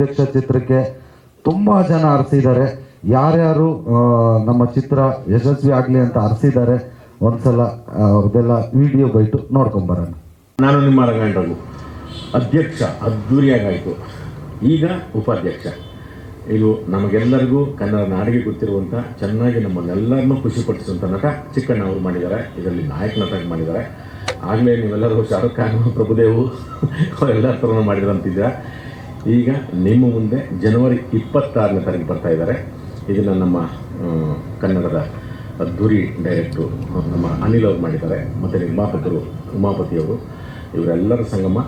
ಅಧ್ಯಕ್ಷ ಚಿತ್ರಕ್ಕೆ ತುಂಬಾ ಜನ ಹರಿಸಿದ್ದಾರೆ. ಯಾರ್ಯಾರು ನಮ್ಮ ಚಿತ್ರ ಯಶಸ್ವಿ ಆಗಲಿ ಅಂತ ಹರಿಸಿದ್ದಾರೆ ಒಂದ್ಸಲ ಅವ್ರದ್ದೆಲ್ಲ ವಿಡಿಯೋ ಬೈಟು ನೋಡ್ಕೊಂಬರೋಣ. ನಾನು ನಿಮ್ಮ ರಂಗಣ್ಣರು ಅಧ್ಯಕ್ಷ ಅದ್ದೂರಿಯಾಗಾಯಿತು. ಈಗ ಉಪಾಧ್ಯಕ್ಷ. ಇದು ನಮಗೆಲ್ಲರಿಗೂ ಕನ್ನಡ ನಾಡಿಗೆ ಗೊತ್ತಿರುವಂಥ ಚೆನ್ನಾಗಿ ನಮ್ಮನ್ನೆಲ್ಲರನ್ನೂ ಖುಷಿಪಡಿಸುವಂಥ ನಟ ಚಿಕ್ಕಣ್ಣ ಅವರು ಮಾಡಿದ್ದಾರೆ. ಇದರಲ್ಲಿ ನಾಯಕ ನಟಾಗಿ ಮಾಡಿದ್ದಾರೆ. ಆಗಲೇ ನೀವೆಲ್ಲರೂ ಶಾರುಖ್ ಖಾನ್, ಪ್ರಭುದೇವು ಅವರೆಲ್ಲ ಥರನೂ ಮಾಡಿದ್ರಂತಿದ್ದೀರಾ. ಈಗ ನಿಮ್ಮ ಮುಂದೆ ಜನವರಿ 26ನೇ ತಾರೀಕು ಬರ್ತಾ ಇದ್ದಾರೆ. ಇದನ್ನು ನಮ್ಮ ಕನ್ನಡದ ಅದ್ದೂರಿ ಡೈರೆಕ್ಟ್ರು ನಮ್ಮ ಅನಿಲ್ ಅವರು ಮಾಡಿದ್ದಾರೆ. ಮತ್ತು ನಿರ್ಮಾಪಕರು ಉಮಾಪತಿಯವರು. ಇವರೆಲ್ಲರ ಸಂಗಮ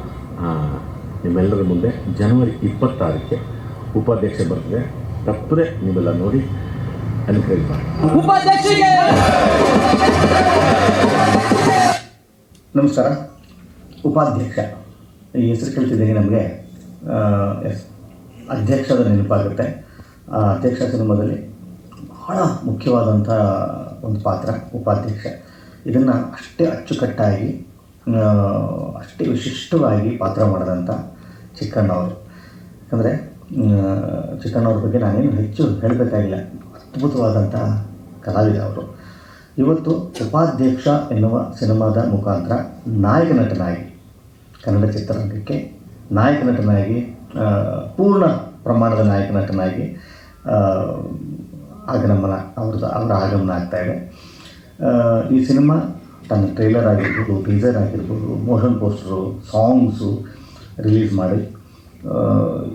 ನಿಮ್ಮೆಲ್ಲರ ಮುಂದೆ ಜನವರಿ 26ಕ್ಕೆ ಉಪಾಧ್ಯಕ್ಷ ಬರ್ತದೆ. ತಪ್ಪದೆ ನೀವೆಲ್ಲ ನೋಡಿ ಎನ್ಕರೇಜ್ ಮಾಡಿ. ನಮಸ್ಕಾರ. ಉಪಾಧ್ಯಕ್ಷ ಈ ಹೆಸರು ಕೇಳ್ತಿದ್ದಂಗೆ ನಮಗೆ ಅಧ್ಯಕ್ಷದ ನೆನಪಾಗುತ್ತೆ. ಅಧ್ಯಕ್ಷ ಸಿನಿಮಾದಲ್ಲಿ ಬಹಳ ಮುಖ್ಯವಾದಂಥ ಒಂದು ಪಾತ್ರ ಉಪಾಧ್ಯಕ್ಷ. ಇದನ್ನು ಅಷ್ಟೇ ಅಚ್ಚುಕಟ್ಟಾಗಿ ಅಷ್ಟೇ ವಿಶಿಷ್ಟವಾಗಿ ಪಾತ್ರ ಮಾಡಿದಂಥ ಚಿಕ್ಕಣ್ಣವರು. ಯಾಕಂದರೆ ಚಿಕ್ಕಣ್ಣವ್ರ ಬಗ್ಗೆ ನಾನೇನು ಹೆಚ್ಚು ಹೇಳಬೇಕಾಗಿಲ್ಲ. ಅದ್ಭುತವಾದಂಥ ಕಲಾವಿದ ಅವರು. ಇವತ್ತು ಉಪಾಧ್ಯಕ್ಷ ಎನ್ನುವ ಸಿನಿಮಾದ ಮುಖಾಂತರ ನಾಯಕ ನಟನಾಗಿ ಕನ್ನಡ ಚಿತ್ರರಂಗಕ್ಕೆ ನಾಯಕ ನಟನಾಗಿ ಪೂರ್ಣ ಪ್ರಮಾಣದ ನಾಯಕ ನಟನಾಗಿ ಆಗಮನ ಅವರ ಆಗಮನ ಆಗ್ತಾಯಿದೆ. ಈ ಸಿನಿಮಾ ತನ್ನ ಟ್ರೈಲರ್ ಆಗಿರ್ಬೋದು, ಟೀಸರ್ ಆಗಿರ್ಬೋದು, ಮೋಷನ್ ಪೋಸ್ಟರು, ಸಾಂಗ್ಸು ರಿಲೀಸ್ ಮಾಡಿ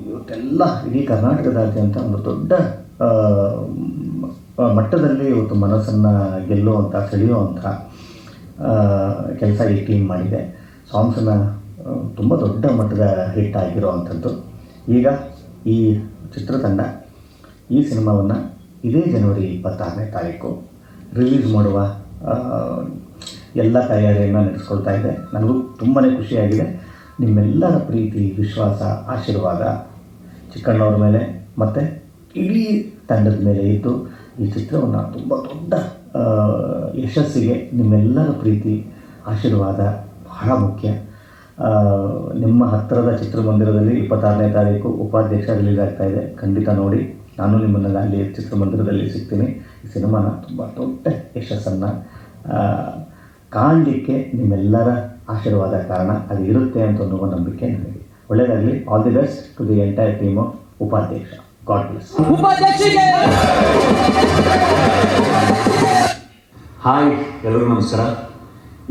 ಇವತ್ತೆಲ್ಲ ಇಡೀ ಕರ್ನಾಟಕದಾದ್ಯಂತ ಒಂದು ದೊಡ್ಡ ಮಟ್ಟದಲ್ಲಿ ಇವತ್ತು ಮನಸ್ಸನ್ನು ಗೆಲ್ಲುವಂಥ, ಸೆಳೆಯುವಂಥ ಕೆಲಸ ಈ ಟೀಮ್ ಮಾಡಿದೆ. ಸಾಂಗ್ಸನ್ನು ತುಂಬ ದೊಡ್ಡ ಮಟ್ಟದ ಹಿಟ್ ಆಗಿರೋವಂಥದ್ದು. ಈಗ ಈ ಚಿತ್ರತಂಡ ಈ ಸಿನಿಮಾವನ್ನು ಇದೇ ಜನವರಿ 26ನೇ ತಾರೀಕು ರಿಲೀಸ್ ಮಾಡುವ ಎಲ್ಲ ತಯಾರಿಯನ್ನು ನಡೆಸ್ಕೊಳ್ತಾ ಇದೆ. ನನಗೂ ತುಂಬಾ ಖುಷಿಯಾಗಿದೆ. ನಿಮ್ಮೆಲ್ಲರ ಪ್ರೀತಿ, ವಿಶ್ವಾಸ, ಆಶೀರ್ವಾದ ಚಿಕ್ಕಣ್ಣವ್ರ ಮೇಲೆ ಮತ್ತು ಇಡೀ ತಂಡದ ಮೇಲೆ ಇದ್ದು ಈ ಚಿತ್ರವನ್ನು ತುಂಬ ದೊಡ್ಡ ಯಶಸ್ಸಿಗೆ ನಿಮ್ಮೆಲ್ಲರ ಪ್ರೀತಿ, ಆಶೀರ್ವಾದ ಬಹಳ ಮುಖ್ಯ. ನಿಮ್ಮ ಹತ್ತಿರದ ಚಿತ್ರಮಂದಿರದಲ್ಲಿ 26ನೇ ತಾರೀಕು ಉಪಾಧ್ಯಕ್ಷ ರಿಲೀಸ್ ಆಗ್ತಾಯಿದೆ. ಖಂಡಿತ ನೋಡಿ. ನಾನು ನಿಮ್ಮನ್ನೆಲ್ಲ ಅಲ್ಲಿ ಚಿತ್ರಮಂದಿರದಲ್ಲಿ ಸಿಗ್ತೀನಿ. ಈ ಸಿನಿಮಾನ ತುಂಬ ದೊಡ್ಡ ಯಶಸ್ಸನ್ನು ಕಾಣಲಿಕ್ಕೆ ನಿಮ್ಮೆಲ್ಲರ ಆಶೀರ್ವಾದ ಕಾರಣ. ಅದು ಇರುತ್ತೆ ಅಂತ ಅನ್ನುವ ನಂಬಿಕೆ ನನಗೆ. ಒಳ್ಳೆಯದಾಗಲಿ. All the best to the entire team of Upadhyaksha. God bless. Hi, ಎಲ್ಲರಿಗೂ ನಮಸ್ಕಾರ.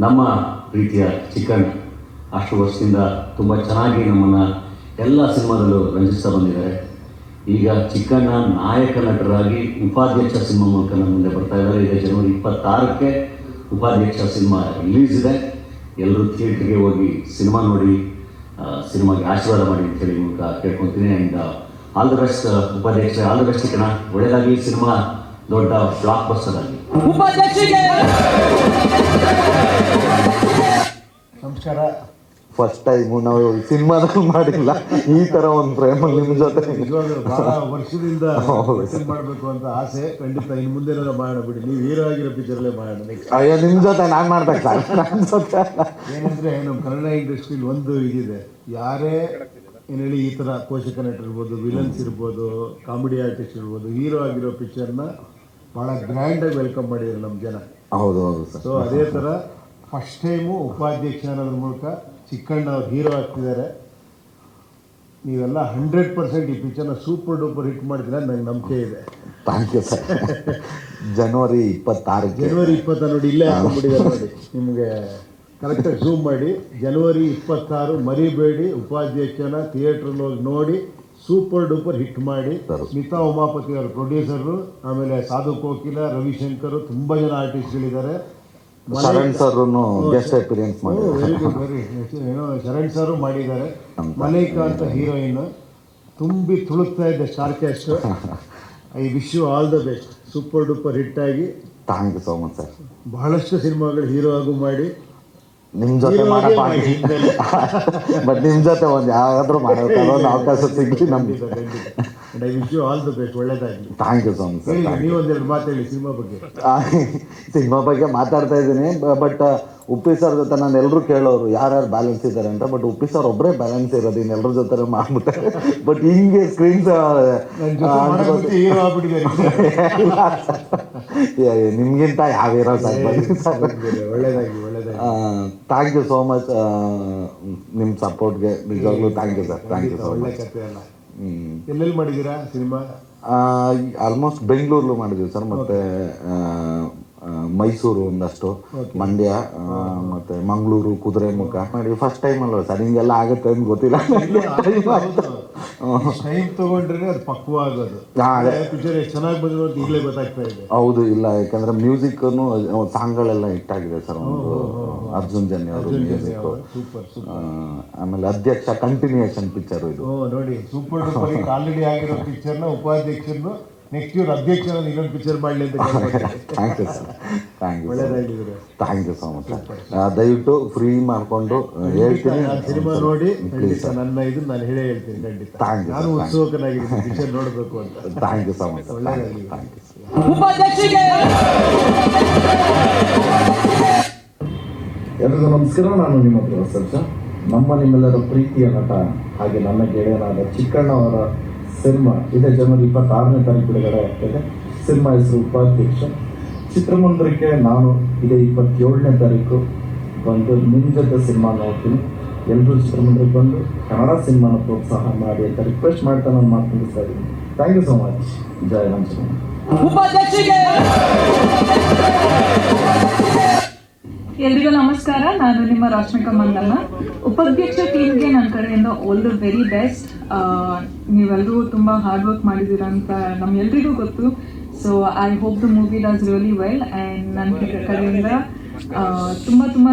ನಮ್ಮ ಪ್ರೀತಿಯ ಚಿಕ್ಕಣ್ಣ ಅಷ್ಟು ವರ್ಷದಿಂದ ತುಂಬ ಚೆನ್ನಾಗಿ ನಮ್ಮನ್ನು ಎಲ್ಲ ಸಿನಿಮಾದಲ್ಲೂ ರಂಜಿಸ್ತಾ ಬಂದಿದ್ದಾರೆ. ಈಗ ಚಿಕ್ಕಣ್ಣ ನಾಯಕ ನಟರಾಗಿ ಉಪಾಧ್ಯಕ್ಷ ಸಿನಿಮಾ ಮೂಲಕ ನಮ್ಮ ಮುಂದೆ ಬರ್ತಾ ಇದ್ದಾರೆ. ಈಗ ಜನವರಿ 26ಕ್ಕೆ ಉಪಾಧ್ಯಕ್ಷ ಸಿನಿಮಾ ರಿಲೀಸ್ ಇದೆ. ಎಲ್ಲರೂ ಥಿಯೇಟ್ರಿಗೆ ಹೋಗಿ ಸಿನಿಮಾ ನೋಡಿ, ಸಿನಿಮಾಗೆ ಆಶೀರ್ವಾದ ಮಾಡಿ ಅಂತೇಳಿ ಮೂಲಕ ಕೇಳ್ಕೊತೀನಿ. ಆ್ಯಂಡ್ ಆಲ್ ದ ಬೆಸ್ಟ್ ಉಪಾಧ್ಯಕ್ಷ. All the best Chikkanna. ಒಳ್ಳೆಯದಾಗಿ ಸಿನಿಮಾ ದೊಡ್ಡ ಬ್ಲಾಕ್ ಬಸ್ಟರ್ ಆಗಿ. ನಮಸ್ಕಾರ. ಫಸ್ಟ್ ಟೈಮು ನಾವು ಸಿನಿಮಾದಲ್ಲಿ ಮಾಡಿಲ್ಲ ಈ ಥರ ಒಂದು ಪ್ರೇಮಲ್ಲಿ ನಿಮ್ಮ ಜೊತೆ ಭಾಳ ವರ್ಷದಿಂದ ಮಾಡಬೇಕು ಅಂತ ಆಸೆ. ಖಂಡಿತ ಇನ್ನು ಮುಂದೆ ಮಾಡೋಣ ಬಿಡಿ. ನೀವು ಹೀರೋ ಆಗಿರೋ ಪಿಕ್ಚರಲ್ಲೇ ಮಾಡೋಣ. ಅಯ್ಯೋ, ನಿಮ್ಮ ಜೊತೆ ನಾನು ಮಾಡ್ಬೇಕು ಸರ್. ನನ್ನ ಜೊತೆ ಏನಂದರೆ ನಮ್ಮ ಕನ್ನಡ ಇಂಡಸ್ಟ್ರಿಲಿ ಒಂದು ಇದಿದೆ. ಯಾರೇ ಏನು ಹೇಳಿ, ಈ ಥರ ಪೋಷಕ ನಟರಿರ್ಬೋದು, ವಿಲನ್ಸ್ ಇರ್ಬೋದು, ಕಾಮಿಡಿ ಆರ್ಟಿಸ್ಟ್ ಇರ್ಬೋದು, ಹೀರೋ ಆಗಿರೋ ಪಿಕ್ಚರ್ನ ಭಾಳ ಗ್ರ್ಯಾಂಡಾಗಿ ವೆಲ್ಕಮ್ ಮಾಡಿದ್ದಾರೆ ನಮ್ಮ ಜನ. ಹೌದು ಹೌದು ಸರ್. ಸೊ ಅದೇ ಥರ ಫಸ್ಟ್ ಟೈಮು ಉಪಾಧ್ಯಕ್ಷ ಅನ್ನೋದ್ರ ಮೂಲಕ ಚಿಕ್ಕಣ್ಣ ಅವ್ರು ಹೀರೋ ಆಗ್ತಿದ್ದಾರೆ. ನೀವೆಲ್ಲ 100% ಈ ಪಿಕ್ಚರ್ನ ಸೂಪರ್ ಡೂಪರ್ ಹಿಟ್ ಮಾಡ್ತೀರ ಅಂತ ನಂಗೆ ನಂಬಿಕೆ ಇದೆ. Thank you sir. ಜನವರಿ 26 ಜನವರಿ 20 ನೋಡಿ, ಇಲ್ಲೇ ಹಾಕೊಂಡ್ಬಿಟ್ಟಿದ್ದಾರೆ ನೋಡಿ. ನಿಮಗೆ ಕರೆಕ್ಟಾಗಿ ಝೂಮ್ ಮಾಡಿ. ಜನವರಿ 26 ಮರಿಬೇಡಿ. ಉಪಾಧ್ಯಕ್ಷನ ಥಿಯೇಟ್ರಲ್ಲಿ ಹೋಗಿ ನೋಡಿ, ಸೂಪರ್ ಡೂಪರ್ ಹಿಟ್ ಮಾಡಿ. ಮಿತಾ ಉಮಾಪತಿ ಅವರು ಪ್ರೊಡ್ಯೂಸರು, ಆಮೇಲೆ ಸಾಧು ಕೋಕಿಲ, ರವಿಶಂಕರ್, ತುಂಬ ಜನ ಆರ್ಟಿಸ್ಟ್ಗಳಿದ್ದಾರೆ. ಶರಣ್ ಸರ್ ಗೆಸ್ಟ್ ಅಪಿಯರೆನ್ಸ್ ಮಾಡಿದ್ದಾರೆ. Very good, very. Sharan sir ಮಾಡಿದ್ದಾರೆ. ಮಲೈಕಾ ಅಂತ ಹೀರೋಯಿನ್ ತುಂಬಿ ತುಳುಕ್ತಾ ಇದ್ದ star cast. I wish you all the best. Super duper hit ಆಗಿ. Thank you so much sir. ಬಹಳಷ್ಟು ಸಿನಿಮಾಗಳು ಹೀರೋ ಆಗು ಮಾಡಿ. ನಿಮ್ಮ ಜೊತೆ ಬಟ್ ನಿಮ್ಮ ಜೊತೆ ಒಂದು ಯಾವಾಗಾದ್ರೂ ಮಾಡೋದು ಅವಕಾಶ ಸಿಗಲಿ ನಮಗೆ. I wish you all the best, ಒಳ್ಳೇದಾಗಲಿ. Thank you so much sir. ನೀವೊಂದೆರಡು ಮಾತು ಹೇಳಿ ಸಿನಿಮಾ ಬಗ್ಗೆ. ಸಿನಿಮಾ ಬಗ್ಗೆ ಮಾತಾಡ್ತಾ ಇದ್ದೀನಿ, ಬಟ್ ಉಪ್ಪಿ ಸರ್ ಜೊತೆ ನಾನು ಎಲ್ಲರೂ ಕೇಳೋರು ಯಾರ್ಯಾರು ಬ್ಯಾಲೆನ್ಸ್ ಇದ್ದಾರೆ ಅಂತ, ಬಟ್ ಉಪ್ಪಿ ಸರ್ ಒಬ್ಬರೇ ಬ್ಯಾಲೆನ್ಸ್ ಇರೋದು, ಇನ್ನು ಎಲ್ಲರ ಜೊತೆ ಮಾಡ್ಬಿಡ್ತಾರೆ. ಬಟ್ ಹಿಂಗೆ ಸ್ಕ್ರೀನ್ಸ್ ಹೀರೋ ಆಗ್ಬಿಟ್ಟಿದ್ದಾರೆ. ನಿಮ್ಗಿಂತ ಯಾವ ಹೀರೋ ಒಳ್ಳೇದಾಗಿ ಒಳ್ಳೇದಾಗಿ. ಥ್ಯಾಂಕ್ ಯು ಸೋ ಮಚ್ ನಿಮ್ಮ ಸಪೋರ್ಟ್ಗೆ, ನಿಜವಾಗ್ಲೂ thank you sir. Thank you so ಒಳ್ಳೆ ಮಚ್. ಕಥೆ ಅಲ್ಲ. ಎಲ್ಲೆಲ್ಲಿ ಮಾಡಿದ್ದೀರಾ ಸಿನಿಮಾ? ಆಲ್ಮೋಸ್ಟ್ ಬೆಂಗಳೂರಲ್ಲೂ ಮಾಡಿದ್ವಿ ಸರ್, ಮತ್ತು ಮೈಸೂರು ಒಂದಷ್ಟು, ಮಂಡ್ಯ ಮತ್ತು ಮಂಗಳೂರು, ಕುದುರೆಮುಖ ಮಾಡಿದ್ವಿ. ಫಸ್ಟ್ ಟೈಮ್ ಅಲ್ವ ಸರ್, ಹಿಂಗೆಲ್ಲ ಆಗುತ್ತೆ ಅಂತ ಗೊತ್ತಿಲ್ಲ. ಟೈಮ್ ತಗೊಂಡ್ರೆ ಅದು ಪಕ್ವ ಆಗೋದು. ಪಿಕ್ಚರ್ ಎಷ್ಟು ಚೆನ್ನಾಗಿ ಬಂದಿರೋ ಅಂತ ಈಗಲೇ ಗೊತ್ತಾಗ್ತಾ ಇದೆ. ಹೌದು, ಇಲ್ಲ ಯಾಕಂದ್ರೆ ಮ್ಯೂಸಿಕ್ನು ಸಾಂಗ್ಗಳೆಲ್ಲ ಹಿಟ್ಟಾಗಿದೆ ಸರ್. ಒಂದು ಅರ್ಜುನ್ ಜನ್ಯ ಅವರು ಮ್ಯೂಸಿಕ್, ಸೂಪರ್ ಸೂಪರ್. ಆಮೇಲೆ ಅಧ್ಯಕ್ಷ ಕಂಟಿನ್ಯೂಯೇಷನ್ ಪಿಕ್ಚರ್ ಇದು. ನೋಡಿ ಸೂಪರ್ ಡೂಪರ್ ಆಲ್ರೆಡಿ ಆಗಿರೋ ಪಿಕ್ಚರ್ನ ಉಪಾಧ್ಯಕ್ಷರನ್ನು ನೆಕ್ಸ್ಟ್ ಇಯರ್ ಅಧ್ಯಕ್ಷರ ಇನ್ನೊಂದು ಪಿಕ್ಚರ್ ಮಾಡಲಿ ಅಂತ. Thank you sir. Thank you ಒಳ್ಳೆದಾಗಿದ್ದಾರೆ. Thank you so much. ದಯವಿಟ್ಟು ಫ್ರೀ ಮಾಡಿಕೊಂಡು ಹೇಳ್ತೀನಿ, ಸಿನಿಮಾ ನೋಡಿ ಖಂಡಿತ ನನ್ನ ಇದು ನಾನು ಹೇಳೇ ಹೇಳ್ತೀನಿ ಖಂಡಿತ. Thank you. ನಾನು ಉತ್ಸುಕನಾಗಿದ್ದೀನಿ ಪಿಕ್ಚರ್ ನೋಡಬೇಕು ಅಂತ. Thank you so much. ಒಳ್ಳೆದಾಗಲಿ. Thank you. ಎಲ್ಲರಿಗೂ ನಮಸ್ಕಾರ. ನಾನು ನಿಮ್ಮ ಪ್ರೊಫೆಸರ್. ನಿಮ್ಮೆಲ್ಲರ ಪ್ರೀತಿಯ ನಟ ಹಾಗೆ ನನ್ನ ಗೆಳೆಯನಾದ ಚಿಕ್ಕಣ್ಣ ಅವರ ಸಿನಿಮಾ ಇದೇ ಜನವರಿ 26ನೇ ತಾರೀಕು ಬಿಡುಗಡೆ ಆಗ್ತದೆ. ಸಿನಿಮಾ ಹೆಸರು ಉಪಾಧ್ಯಕ್ಷ. ಚಿತ್ರಮಂದಿರಕ್ಕೆ ನಾನು ಇದೇ 27ನೇ ತಾರೀಕು ಬಂದು ನಿಮ್ಮ ಜೊತೆ ಸಿನಿಮಾ ನೋಡ್ತೀನಿ. ಎಲ್ಲರೂ ಚಿತ್ರಮಂದಿರಕ್ಕೆ ಬಂದು ಕನ್ನಡ ಸಿನಿಮಾನ ಪ್ರೋತ್ಸಾಹ ಮಾಡಿ ಅಂತ ರಿಕ್ವೆಸ್ಟ್ ಮಾಡ್ತಾ ನಾನು ಮಾತನಾಡ್ತಾ ಇದ್ದೀನಿ. Thank you so much. ಜಯ ನಮಸ್ಕಾರ. ಎಲ್ರಿಗೂ ನಮಸ್ಕಾರ. ನಾನು ನಿಮ್ಮ ರಾಶ್ಮಿಕಾ ಮಂಗಮ್ಮ. ಉಪಾಧ್ಯಕ್ಷ ಟೀಮ್ಗೆ ನನ್ನ ಕಡೆಯಿಂದ ಆಲ್ ದ ವೆರಿ ಬೆಸ್ಟ್. ನೀವೆಲ್ಲರೂ ತುಂಬ ಹಾರ್ಡ್ ವರ್ಕ್ ಮಾಡಿದ್ದೀರಾ ಅಂತ ನಮ್ಮೆಲ್ರಿಗೂ ಗೊತ್ತು. So I hope the movie does really well and ನನ್ನ ಕಡೆಯಿಂದ ತುಂಬಾ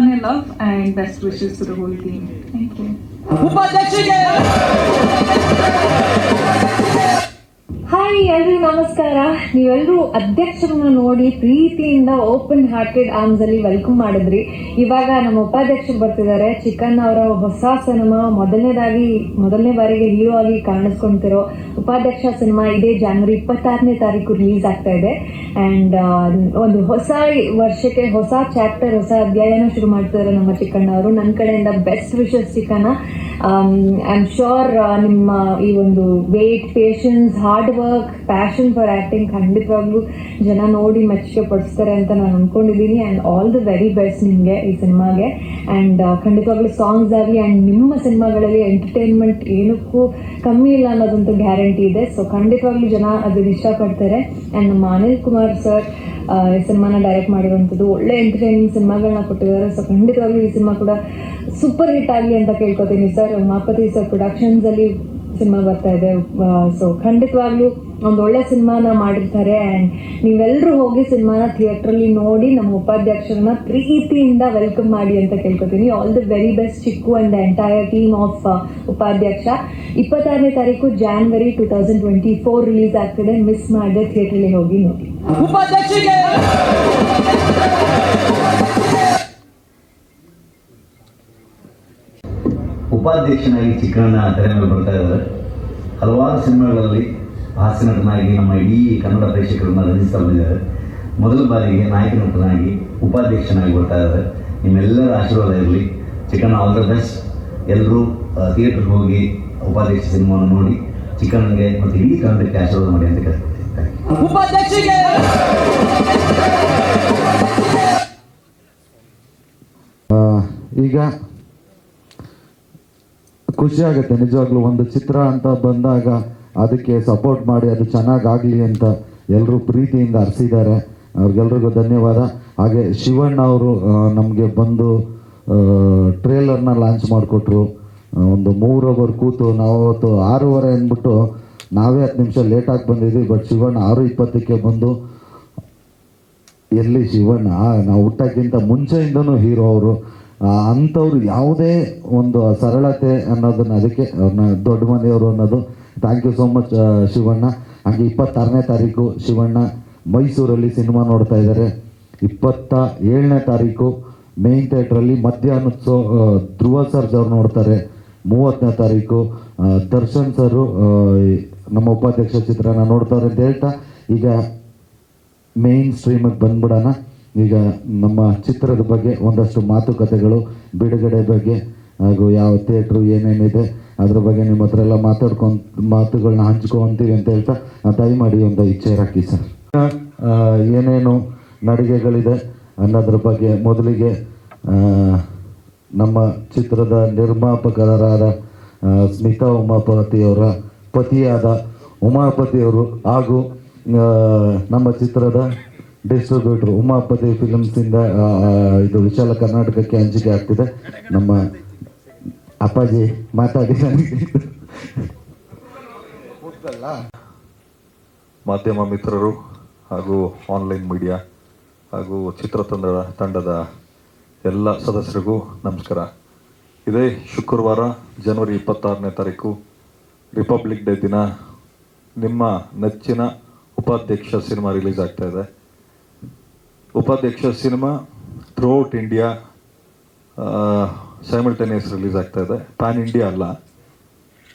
love and best wishes to the whole team. Thank you. Hi ಎಲ್ರಿಗೂ ನಮಸ್ಕಾರ. ನೀವೆಲ್ಲರೂ ಅಧ್ಯಕ್ಷರನ್ನ ನೋಡಿ ಪ್ರೀತಿಯಿಂದ ಓಪನ್ ಹಾರ್ಟೆಡ್ ಆರ್ಮ್ಸ್ ಅಲ್ಲಿ ವೆಲ್ಕಮ್ ಮಾಡಿದ್ರಿ. ಇವಾಗ ನಮ್ಮ ಉಪಾಧ್ಯಕ್ಷರು ಬರ್ತಿದ್ದಾರೆ. ಚಿಕ್ಕಣ್ಣ ಅವರ ಹೊಸ ಸಿನಿಮಾ, ಮೊದಲನೇ ಬಾರಿಗೆ ಹೀರೋ ಆಗಿ ಕಾಣಿಸ್ಕೊಂತಿರೋ ಉಪಾಧ್ಯಕ್ಷ ಸಿನಿಮಾ ಇದೇ ಜನವರಿ 26ನೇ ತಾರೀಕು ರಿಲೀಸ್ ಆಗ್ತಾ ಇದೆ. ಆ್ಯಂಡ್ ಒಂದು ಹೊಸ ವರ್ಷಕ್ಕೆ ಹೊಸ ಚಾಪ್ಟರ್, ಹೊಸ ಅಧ್ಯಾಯನ ಶುರು ಮಾಡ್ತಿದ್ದಾರೆ ನಮ್ಮ ಚಿಕ್ಕಣ್ಣ ಅವರು. ನನ್ನ ಕಡೆಯಿಂದ best wishes Chikkanna. I am sure ನಿಮ್ಮ ಈ ಒಂದು wait, patience, hard work, passion for acting ಖಂಡಿತವಾಗ್ಲೂ ಜನ ನೋಡಿ ಮೆಚ್ಚುಗೆ ಪಡಿಸ್ತಾರೆ ಅಂತ ನಾನು ಅನ್ಕೊಂಡಿದ್ದೀನಿ. And all the very best ನಿಮಗೆ ಈ ಸಿನಿಮಾಗೆ. ಆ್ಯಂಡ್ ಖಂಡಿತವಾಗ್ಲೂ ಸಾಂಗ್ಸ್ ಆಗಲಿ ಆ್ಯಂಡ್ ನಿಮ್ಮ ಸಿನಿಮಾಗಳಲ್ಲಿ ಎಂಟರ್ಟೈನ್ಮೆಂಟ್ ಏನಕ್ಕೂ ಕಮ್ಮಿ ಇಲ್ಲ ಅನ್ನೋದಂತೂ ಗ್ಯಾರಂಟಿ ಇದೆ. ಸೊ ಖಂಡಿತವಾಗ್ಲೂ ಜನ ಅದನ್ನ ಇಷ್ಟಪಡ್ತಾರೆ. ಆ್ಯಂಡ್ ನಮ್ಮ ಅನಿಲ್ ಕುಮಾರ್ ಸರ್ ಈ ಸಿನಿಮಾನ ಡೈರೆಕ್ಟ್ ಮಾಡಿರುವಂಥದ್ದು ಒಳ್ಳೆ ಎಂಟರ್ಟೈನಿಂಗ್ ಸಿನಿಮಾಗಳನ್ನ ಕೊಟ್ಟಿದ್ದಾರೆ. ಸೊ ಖಂಡಿತವಾಗ್ಲೂ ಈ ಸಿನಿಮಾ ಕೂಡ ಸೂಪರ್ ಹಿಟ್ ಆಗಲಿ ಅಂತ ಕೇಳ್ಕೊತೀನಿ ಸರ್. ಉಮಾಪತಿ ಸರ್ ಪ್ರೊಡಕ್ಷನ್ಸ್ ಅಲ್ಲಿ ಸಿನಿಮಾ ಬರ್ತಾ ಇದೆ. ಸೊ ಖಂಡಿತವಾಗ್ಲೂ ಒಂದು ಒಳ್ಳೆ ಸಿನಿಮಾನ ಮಾಡಿರ್ತಾರೆ. ಆ್ಯಂಡ್ ನೀವೆಲ್ಲರೂ ಹೋಗಿ ಸಿನಿಮಾನ ಥಿಯೇಟ್ರಲ್ಲಿ ನೋಡಿ ನಮ್ಮ ಉಪಾಧ್ಯಕ್ಷರನ್ನ ಪ್ರೀತಿಯಿಂದ ವೆಲ್ಕಮ್ ಮಾಡಿ ಅಂತ ಕೇಳ್ಕೊತೀನಿ. All the very best Chikku and the entire team of Upadhyaksha. 26ನೇ ತಾರೀಕು ಜಾನ್ವರಿ 2024 ರಿಲೀಸ್ ಆಗ್ತದೆ. ಮಿಸ್ ಮಾಡದೆ ಥಿಯೇಟ್ರಲ್ಲಿ ಹೋಗಿ ನೋಡಿ. ಉಪಾಧ್ಯಕ್ಷನಾಗಿ ಚಿಕ್ಕಣ್ಣ ತೆರೆ ಮೇಲೆ ಬರ್ತಾ ಇದ್ದಾರೆ. ಹಲವಾರು ಸಿನಿಮಾಗಳಲ್ಲಿ ಹಾಸ್ಯ ನಟನಾಗಿ ನಮ್ಮ ಇಡೀ ಕನ್ನಡ ಪ್ರೇಕ್ಷಕರನ್ನು ರಂಜಿಸ್ತಾ ಬಂದಿದ್ದಾರೆ. ಮೊದಲ ಬಾರಿಗೆ ನಾಯಕ ನಟನಾಗಿ ಉಪಾಧ್ಯಕ್ಷನಾಗಿ ಬರ್ತಾ ಇದ್ದಾರೆ. ನಿಮ್ಮೆಲ್ಲರ ಆಶೀರ್ವಾದ ಇರಲಿ. Chikkanna all the best. ಎಲ್ಲರೂ ಥಿಯೇಟ್ರಿಗೆ ಹೋಗಿ ಉಪಾಧ್ಯಕ್ಷ ಸಿನಿಮಾವನ್ನು ನೋಡಿ ಚಿಕ್ಕಣ್ಣನಿಗೆ ಮತ್ತು ಇಡೀ ಕನ್ನಡಕ್ಕೆ ಆಶೀರ್ವಾದ ಮಾಡಿ ಅಂತ ಕೇಳ್ಕೊಳ್ತೀನಿ. ಈಗ ಖುಷಿ ಆಗುತ್ತೆ ನಿಜವಾಗ್ಲೂ. ಒಂದು ಚಿತ್ರ ಅಂತ ಬಂದಾಗ ಅದಕ್ಕೆ ಸಪೋರ್ಟ್ ಮಾಡಿ ಅದು ಚೆನ್ನಾಗಾಗಲಿ ಅಂತ ಎಲ್ಲರೂ ಪ್ರೀತಿಯಿಂದ ಹರಿಸಿದ್ದಾರೆ. ಅವ್ರಿಗೆಲ್ರಿಗೂ ಧನ್ಯವಾದ. ಹಾಗೆ ಶಿವಣ್ಣ ಅವರು ನಮಗೆ ಬಂದು ಟ್ರೇಲರ್ನ ಲಾಂಚ್ ಮಾಡಿಕೊಟ್ರು. ಒಂದು 3 ಅವರ್ ಕೂತು ನಾವು ಅವತ್ತು 6:30 ಅಂದ್ಬಿಟ್ಟು ನಾವೇ 10 ನಿಮಿಷ ಲೇಟಾಗಿ ಬಂದಿದ್ವಿ. ಬಟ್ ಶಿವಣ್ಣ 6:20ಕ್ಕೆ ಬಂದು, ಎಲ್ಲಿ ಶಿವಣ್ಣ ನಾವು ಹುಟ್ಟಕ್ಕಿಂತ ಮುಂಚೆಯಿಂದನೂ ಹೀರೋ ಅವರು. ಅಂಥವ್ರು ಯಾವುದೇ ಒಂದು ಸರಳತೆ ಅನ್ನೋದನ್ನ, ಅದಕ್ಕೆ ಅವ್ರನ್ನ ದೊಡ್ಡ ಮನೆಯವರು ಅನ್ನೋದು. Thank you so much Shivanna. ಹಾಗೆ 26ನೇ ತಾರೀಕು ಶಿವಣ್ಣ ಮೈಸೂರಲ್ಲಿ ಸಿನಿಮಾ ನೋಡ್ತಾ ಇದ್ದಾರೆ. 27ನೇ ತಾರೀಕು ಮೇನ್ ಥಿಯೇಟ್ರಲ್ಲಿ ಮಧ್ಯಾಹ್ನೋತ್ಸವ ಧ್ರುವ ಸರ್ಜ್ ಅವ್ರು ನೋಡ್ತಾರೆ. 30ನೇ ತಾರೀಕು ದರ್ಶನ್ ಸರು ನಮ್ಮ ಉಪಾಧ್ಯಕ್ಷ ಚಿತ್ರನ ನೋಡ್ತಾರೆ ಅಂತ ಹೇಳ್ತಾ ಈಗ ಮೇನ್ ಸ್ಟ್ರೀಮಿಗೆ ಬಂದ್ಬಿಡೋಣ. ಈಗ ನಮ್ಮ ಚಿತ್ರದ ಬಗ್ಗೆ ಒಂದಷ್ಟು ಮಾತುಕತೆಗಳು, ಬಿಡುಗಡೆ ಬಗ್ಗೆ ಹಾಗೂ ಯಾವ ಥಿಯೇಟ್ರು ಏನೇನಿದೆ ಅದ್ರ ಬಗ್ಗೆ ನಿಮ್ಮ ಹತ್ರ ಎಲ್ಲ ಮಾತುಗಳನ್ನ ಹಂಚ್ಕೊತೀವಿ ಅಂತ ಹೇಳ್ತಾ ದಯಮಾಡಿ ಒಂದು ಇಚ್ಛೆ ಹಾಕಿ ಸರ್. ಏನೇನು ನಡಿಗೆಗಳಿದೆ ಅನ್ನೋದ್ರ ಬಗ್ಗೆ ಮೊದಲಿಗೆ ನಮ್ಮ ಚಿತ್ರದ ನಿರ್ಮಾಪಕರಾದ ಸ್ಮಿತಾ ಉಮಾಪತಿಯವರ ಪತಿಯಾದ ಉಮಾಪತಿಯವರು ಹಾಗೂ ನಮ್ಮ ಚಿತ್ರದ ಡಿಸ್ಟ್ರಿಬ್ಯೂಟ್ರ್ ಉಮಾಪತಿ ಫಿಲ್ಮ್ಸಿಂದ ಇದು ವಿಶಾಲ ಕರ್ನಾಟಕಕ್ಕೆ ಹಂಚಿಕೆ ಆಗ್ತಿದೆ. ನಮ್ಮ ಅಪ್ಪಾಜಿ ಮಾತಾಡಿ ಮಾಧ್ಯಮ ಮಿತ್ರರು ಹಾಗೂ ಆನ್ಲೈನ್ ಮೀಡಿಯಾ ಹಾಗೂ ತಂಡದ ಎಲ್ಲ ಸದಸ್ಯರಿಗೂ ನಮಸ್ಕಾರ. ಇದೇ ಶುಕ್ರವಾರ ಜನವರಿ 26ನೇ ತಾರೀಕು ರಿಪಬ್ಲಿಕ್ ಡೇ ದಿನ ನಿಮ್ಮ ನೆಚ್ಚಿನ ಉಪಾಧ್ಯಕ್ಷ ಸಿನಿಮಾ ರಿಲೀಸ್ ಆಗ್ತಾ ಇದೆ. ಉಪಾಧ್ಯಕ್ಷ cinema throughout India simultaneous release ಆಗ್ತಾ ಇದೆ. ಪ್ಯಾನ್ ಇಂಡಿಯಾ ಅಲ್ಲ,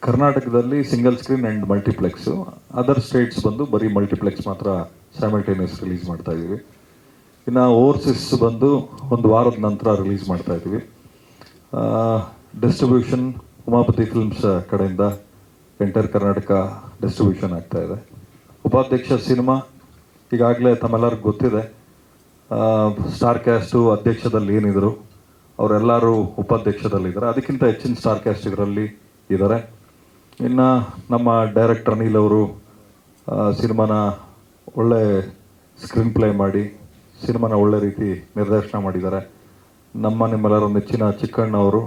ಕರ್ನಾಟಕದಲ್ಲಿ single screen and multiplex, other States ಬಂದು ಬರೀ ಮಲ್ಟಿಪ್ಲೆಕ್ಸ್ ಮಾತ್ರ ಸೈಮಲ್ಟೇನಿಯಸ್ ರಿಲೀಸ್ ಮಾಡ್ತಾ ಇದ್ದೀವಿ. ಇನ್ನು ಓವರ್ಸೀಸ್ ಬಂದು ಒಂದು ವಾರದ ನಂತರ ರಿಲೀಸ್ ಮಾಡ್ತಾ ಇದ್ದೀವಿ. ಡಿಸ್ಟ್ರಿಬ್ಯೂಷನ್ ಉಮಾಪತಿ ಫಿಲ್ಮ್ಸ್ ಕಡೆಯಿಂದ ಎಂಟರ್ ಕರ್ನಾಟಕ ಡಿಸ್ಟ್ರಿಬ್ಯೂಷನ್ ಆಗ್ತಾ ಇದೆ. ಉಪಾಧ್ಯಕ್ಷ ಸಿನಿಮಾ ಈಗಾಗಲೇ ತಮ್ಮೆಲ್ಲರಿಗೂ ಗೊತ್ತಿದೆ. ಸ್ಟಾರ್ ಕ್ಯಾಸ್ಟು ಅಧ್ಯಕ್ಷದಲ್ಲಿ ಏನಿದ್ರು ಅವರೆಲ್ಲರೂ ಉಪಾಧ್ಯಕ್ಷದಲ್ಲಿದ್ದಾರೆ. ಅದಕ್ಕಿಂತ ಹೆಚ್ಚಿನ ಸ್ಟಾರ್ ಕ್ಯಾಸ್ಟ್ ಇದರಲ್ಲಿ ಇದ್ದಾರೆ. ಇನ್ನು ನಮ್ಮ ಡೈರೆಕ್ಟರ್ ಅನಿಲ್ ಅವರು ಸಿನಿಮಾನ ಒಳ್ಳೆ ಸ್ಕ್ರೀನ್ ಪ್ಲೇ ಮಾಡಿ ಸಿನಿಮಾನ ಒಳ್ಳೆ ರೀತಿ ನಿರ್ದೇಶನ ಮಾಡಿದ್ದಾರೆ. ನಿಮ್ಮೆಲ್ಲರ ನೆಚ್ಚಿನ ಚಿಕ್ಕಣ್ಣ ಅವರು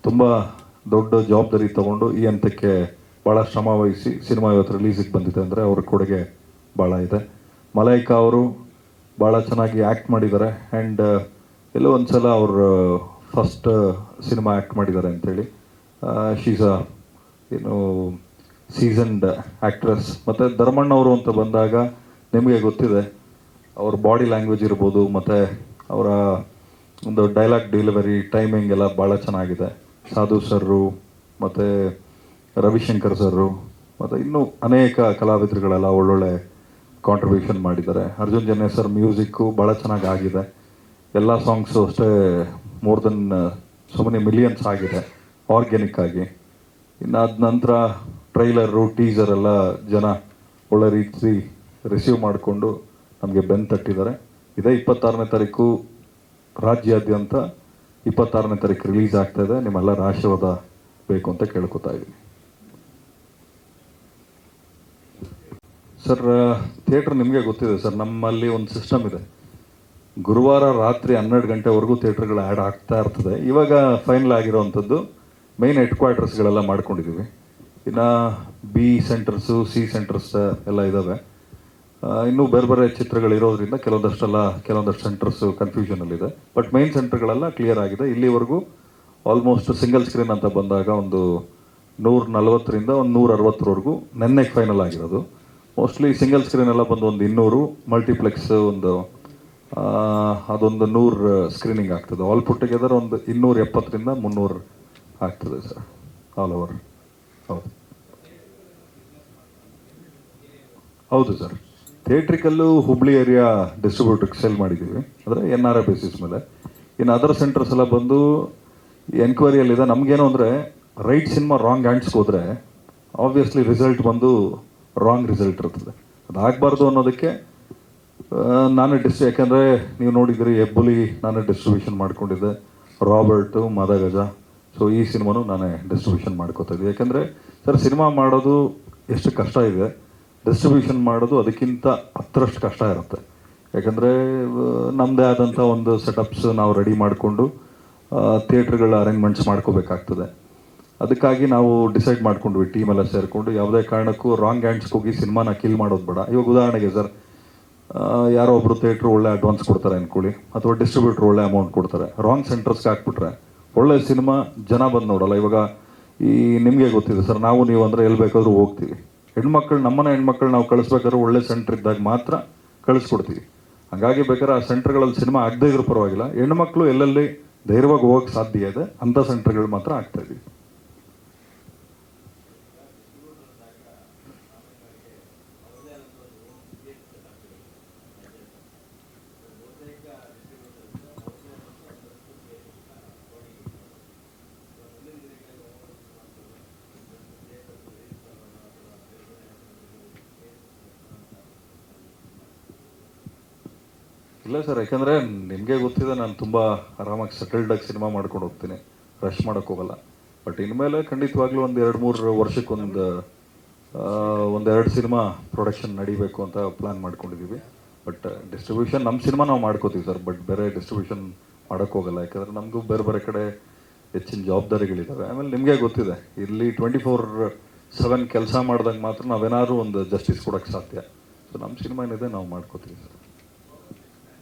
ತುಂಬ ದೊಡ್ಡ ಜವಾಬ್ದಾರಿ ತಗೊಂಡು ಈ ಹಂತಕ್ಕೆ ಭಾಳ ಶ್ರಮ ವಹಿಸಿ ಸಿನಿಮಾ ಇವತ್ತು ರಿಲೀಸಿಗೆ ಬಂದಿದೆ ಅಂದರೆ ಅವ್ರ ಕೊಡುಗೆ ಭಾಳ ಇದೆ. ಮಲೈಕಾ ಅವರು ಭಾಳ ಚೆನ್ನಾಗಿ ಆ್ಯಕ್ಟ್ ಮಾಡಿದ್ದಾರೆ. ಆ್ಯಂಡ್ ಎಲ್ಲೋ ಒಂದು ಸಲ ಅವರು ಫಸ್ಟ್ ಸಿನಿಮಾ ಆ್ಯಕ್ಟ್ ಮಾಡಿದ್ದಾರೆ ಅಂಥೇಳಿ. She's a seasoned actress. ಮತ್ತು ಧರ್ಮಣ್ಣವರು ಅಂತ ಬಂದಾಗ ನಿಮಗೆ ಗೊತ್ತಿದೆ, ಅವ್ರ ಬಾಡಿ ಲ್ಯಾಂಗ್ವೇಜ್ ಇರ್ಬೋದು ಮತ್ತು ಅವರ ಒಂದು ಡೈಲಾಗ್ ಡೆಲಿವರಿ ಟೈಮಿಂಗ್ ಎಲ್ಲ ಭಾಳ ಚೆನ್ನಾಗಿದೆ. ಸಾಧು ಸರ್ರು ಮತ್ತು ರವಿಶಂಕರ್ ಸರ್ರು ಮತ್ತು ಇನ್ನೂ ಅನೇಕ ಕಲಾವಿದರುಗಳೆಲ್ಲ ಒಳ್ಳೊಳ್ಳೆ ಕಾಂಟ್ರಿಬ್ಯೂಷನ್ ಮಾಡಿದ್ದಾರೆ. ಅರ್ಜುನ್ ಜನ್ಯ ಸರ್ ಮ್ಯೂಸಿಕ್ಕು ಭಾಳ ಚೆನ್ನಾಗಿ ಆಗಿದೆ. ಎಲ್ಲ ಸಾಂಗ್ಸು ಅಷ್ಟೇ more than so many millions ಆಗಿದೆ ಆರ್ಗ್ಯಾನಿಕ್ ಆಗಿ. ಇನ್ನು ಅದ ನಂತರ ಟ್ರೈಲರು ಟೀಸರ್ ಎಲ್ಲ ಜನ ಒಳ್ಳೆ ರೀತಿ ರಿಸೀವ್ ಮಾಡಿಕೊಂಡು ನಮಗೆ ಬೆನ್ನು ತಟ್ಟಿದ್ದಾರೆ. ಇದೇ 26ನೇ ತಾರೀಕು ರಾಜ್ಯಾದ್ಯಂತ 26ನೇ ತಾರೀಕು ರಿಲೀಸ್ ಆಗ್ತಾಯಿದೆ. ನಿಮ್ಮೆಲ್ಲರ ಆಶೀರ್ವಾದ ಬೇಕು ಅಂತ ಕೇಳ್ಕೊತಾ ಇದ್ದೀನಿ. ಸರ್, ಥಿಯೇಟ್ರ್ ನಿಮಗೆ ಗೊತ್ತಿದೆ ಸರ್, ನಮ್ಮಲ್ಲಿ ಒಂದು ಸಿಸ್ಟಮ್ ಇದೆ. ಗುರುವಾರ ರಾತ್ರಿ 12 ಗಂಟೆವರೆಗೂ ಥಿಯೇಟ್ರ್ಗಳು ಆ್ಯಡ್ ಆಗ್ತಾ ಇರ್ತದೆ. ಇವಾಗ ಫೈನಲ್ ಆಗಿರೋವಂಥದ್ದು ಮೈನ್ ಹೆಡ್ ಕ್ವಾರ್ಟರ್ಸ್ಗಳೆಲ್ಲ ಮಾಡ್ಕೊಂಡಿದ್ದೀವಿ. ಇನ್ನು ಬಿ ಸೆಂಟರ್ಸು, ಸಿ ಸೆಂಟರ್ಸ್ ಎಲ್ಲ ಇದ್ದಾವೆ. ಇನ್ನೂ ಬೇರೆ ಬೇರೆ ಚಿತ್ರಗಳಿರೋದ್ರಿಂದ ಕೆಲವೊಂದಷ್ಟು ಸೆಂಟರ್ಸು ಕನ್ಫ್ಯೂಷನಲ್ಲಿದೆ. ಬಟ್ ಮೈನ್ ಸೆಂಟರ್ಗಳೆಲ್ಲ ಕ್ಲಿಯರ್ ಆಗಿದೆ. ಇಲ್ಲಿವರೆಗೂ ಆಲ್ಮೋಸ್ಟ್ ಸಿಂಗಲ್ ಸ್ಕ್ರೀನ್ ಅಂತ ಬಂದಾಗ ಒಂದು 140ರಿಂದ ಒಂದು 160ವರೆಗೂ ನೆನ್ನೆಗೆ ಫೈನಲ್ ಆಗಿರೋದು. ಮೋಸ್ಟ್ಲಿ ಸಿಂಗಲ್ ಸ್ಕ್ರೀನ್ ಎಲ್ಲ ಬಂದು ಒಂದು 200, ಮಲ್ಟಿಪ್ಲೆಕ್ಸ್ ಅದೊಂದು 100 ಸ್ಕ್ರೀನಿಂಗ್ ಆಗ್ತದೆ. ಆಲ್ ಪುಟ್ ಟುಗೆದರ್ ಒಂದು 270ರಿಂದ 300 ಆಗ್ತದೆ ಸರ್, ಆಲ್ ಓವರ್. ಹೌದು ಸರ್, ಥಿಯೇಟ್ರಿಕಲ್ಲು ಹುಬ್ಳಿ ಏರಿಯಾ ಡಿಸ್ಟ್ರಿಬ್ಯೂಟ್ರಿಗೆ ಸೇಲ್ ಮಾಡಿದ್ದೀವಿ, ಅಂದರೆ NRI ಬೇಸಿಸ್ ಮೇಲೆ. ಇನ್ನು ಅದರ್ ಸೆಂಟರ್ಸ್ ಎಲ್ಲ ಬಂದು ಎನ್ಕ್ವೈರಿಯಲ್ಲಿದೆ. ನಮಗೇನು ಅಂದರೆ ರೈಟ್ ಸಿನಿಮಾ ರಾಂಗ್ ಹ್ಯಾಂಡ್ಸ್ಗೆ ಹೋದರೆ ಆಬ್ವಿಯಸ್ಲಿ ರಿಸಲ್ಟ್ ಬಂದು ರಾಂಗ್ ರಿಸಲ್ಟ್ ಇರ್ತದೆ. ಅದಾಗಬಾರ್ದು ಅನ್ನೋದಕ್ಕೆ ಯಾಕೆಂದರೆ ನೀವು ನೋಡಿದ್ದೀರಿ, ಹೆಬ್ಬುಲಿ ನಾನೇ ಡಿಸ್ಟ್ರಿಬ್ಯೂಷನ್ ಮಾಡ್ಕೊಂಡಿದ್ದೆ, ರಾಬರ್ಟು, ಮದಗಜ. ಸೊ ಈ ಸಿನಿಮಾನು ನಾನೇ ಡಿಸ್ಟ್ರಿಬ್ಯೂಷನ್ ಮಾಡ್ಕೋತಾ ಇದ್ದೆ. ಯಾಕೆಂದರೆ ಸರ್, ಸಿನಿಮಾ ಮಾಡೋದು ಎಷ್ಟು ಕಷ್ಟ ಇದೆ, ಡಿಸ್ಟ್ರಿಬ್ಯೂಷನ್ ಮಾಡೋದು ಅದಕ್ಕಿಂತ 10ರಷ್ಟು ಕಷ್ಟ ಇರುತ್ತೆ. ಯಾಕಂದರೆ ನಮ್ಮದೇ ಆದಂಥ ಒಂದು ಸೆಟಪ್ಸ್ ನಾವು ರೆಡಿ ಮಾಡಿಕೊಂಡು ಥಿಯೇಟ್ರ್ಗಳ ಅರೇಂಜ್ಮೆಂಟ್ಸ್ ಮಾಡ್ಕೋಬೇಕಾಗ್ತದೆ. ಅದಕ್ಕಾಗಿ ನಾವು ಡಿಸೈಡ್ ಮಾಡ್ಕೊಂಡ್ವಿ ಟೀಮೆಲ್ಲ ಸೇರಿಕೊಂಡು, ಯಾವುದೇ ಕಾರಣಕ್ಕೂ ರಾಂಗ್ ಹ್ಯಾಂಡ್ಸ್ಗೆ ಹೋಗಿ ಸಿನಿಮಾನ ಕಿಲ್ ಮಾಡೋದು ಬೇಡ. ಇವಾಗ ಉದಾಹರಣೆಗೆ ಸರ್, ಯಾರೋ ಒಬ್ಬರು ಥಿಯೇಟ್ರು ಒಳ್ಳೆ ಅಡ್ವಾನ್ಸ್ ಕೊಡ್ತಾರೆ ಅಂದ್ಕೊಳ್ಳಿ, ಅಥವಾ ಡಿಸ್ಟ್ರಿಬ್ಯೂಟ್ರ್ ಒಳ್ಳೆ ಅಮೌಂಟ್ ಕೊಡ್ತಾರೆ, ರಾಂಗ್ ಸೆಂಟರ್ಸ್ಗೆ ಹಾಕ್ಬಿಟ್ರೆ ಒಳ್ಳೆ ಸಿನಿಮಾ ಜನ ಬಂದು ನೋಡಲ್ಲ. ಇವಾಗ ನಿಮಗೆ ಗೊತ್ತಿದೆ ಸರ್, ನೀವು ಅಂದರೆ ಎಲ್ಲಿ ಬೇಕಾದರೂ ಹೋಗ್ತೀವಿ. ನಮ್ಮನೆ ಹೆಣ್ಮಕ್ಳು ನಾವು ಕಳಿಸ್ಬೇಕಾದ್ರೆ ಒಳ್ಳೆ ಸೆಂಟ್ರ್ ಇದ್ದಾಗ ಮಾತ್ರ ಕಳಿಸ್ಕೊಡ್ತೀವಿ. ಹಾಗಾಗಿ ಬೇಕಾದ್ರೆ ಆ ಸೆಂಟ್ರ್ಗಳಲ್ಲಿ ಸಿನಿಮಾ ಆಗದೇ ಇದ್ರೂ ಪರವಾಗಿಲ್ಲ, ಹೆಣ್ಮಕ್ಳು ಎಲ್ಲೆಲ್ಲಿ ಧೈರ್ಯವಾಗಿ ಹೋಗೋಕ್ಕೆ ಸಾಧ್ಯ ಇದೆ ಅಂಥ ಸೆಂಟ್ರ್ಗಳು ಮಾತ್ರ ಆಗ್ತಾಯಿದ್ವಿ. ಇಲ್ಲ ಸರ್, ಯಾಕಂದರೆ ನಿಮಗೆ ಗೊತ್ತಿದೆ ನಾನು ತುಂಬ ಆರಾಮಾಗಿ ಸೆಟಲ್ಡಾಗಿ ಸಿನಿಮಾ ಮಾಡ್ಕೊಂಡು ಹೋಗ್ತೀನಿ, ರಶ್ ಮಾಡೋಕ್ಕೆ ಹೋಗಲ್ಲ. ಬಟ್ ಇನ್ಮೇಲೆ ಖಂಡಿತವಾಗ್ಲೂ ಒಂದು 2-3 ವರ್ಷಕ್ಕೊಂದು 1-2 ಸಿನಿಮಾ ಪ್ರೊಡಕ್ಷನ್ ನಡಿಬೇಕು ಅಂತ ಪ್ಲ್ಯಾನ್ ಮಾಡ್ಕೊಂಡಿದ್ದೀವಿ. ಬಟ್ ಡಿಸ್ಟ್ರಿಬ್ಯೂಷನ್ ನಮ್ಮ ಸಿನಿಮಾ ನಾವು ಮಾಡ್ಕೋತೀವಿ ಸರ್, ಬಟ್ ಬೇರೆ ಡಿಸ್ಟ್ರಿಬ್ಯೂಷನ್ ಮಾಡೋಕ್ಕೆ ಹೋಗಲ್ಲ. ಯಾಕಂದರೆ ನಮಗೂ ಬೇರೆ ಬೇರೆ ಕಡೆ ಹೆಚ್ಚಿನ ಜವಾಬ್ದಾರಿಗಳಿದ್ದಾವೆ. ಆಮೇಲೆ ನಿಮಗೆ ಗೊತ್ತಿದೆ, ಇಲ್ಲಿ 24/7 ಕೆಲಸ ಮಾಡಿದಾಗ ಮಾತ್ರ ನಾವೇನಾದ್ರೂ ಒಂದು ಜಸ್ಟಿಸ್ ಕೊಡೋಕ್ಕೆ ಸಾಧ್ಯ. ಸೊ ನಮ್ಮ ಸಿನಿಮಾ ಏನಿದೆ ನಾವು ಮಾಡ್ಕೋತೀವಿ ಸರ್.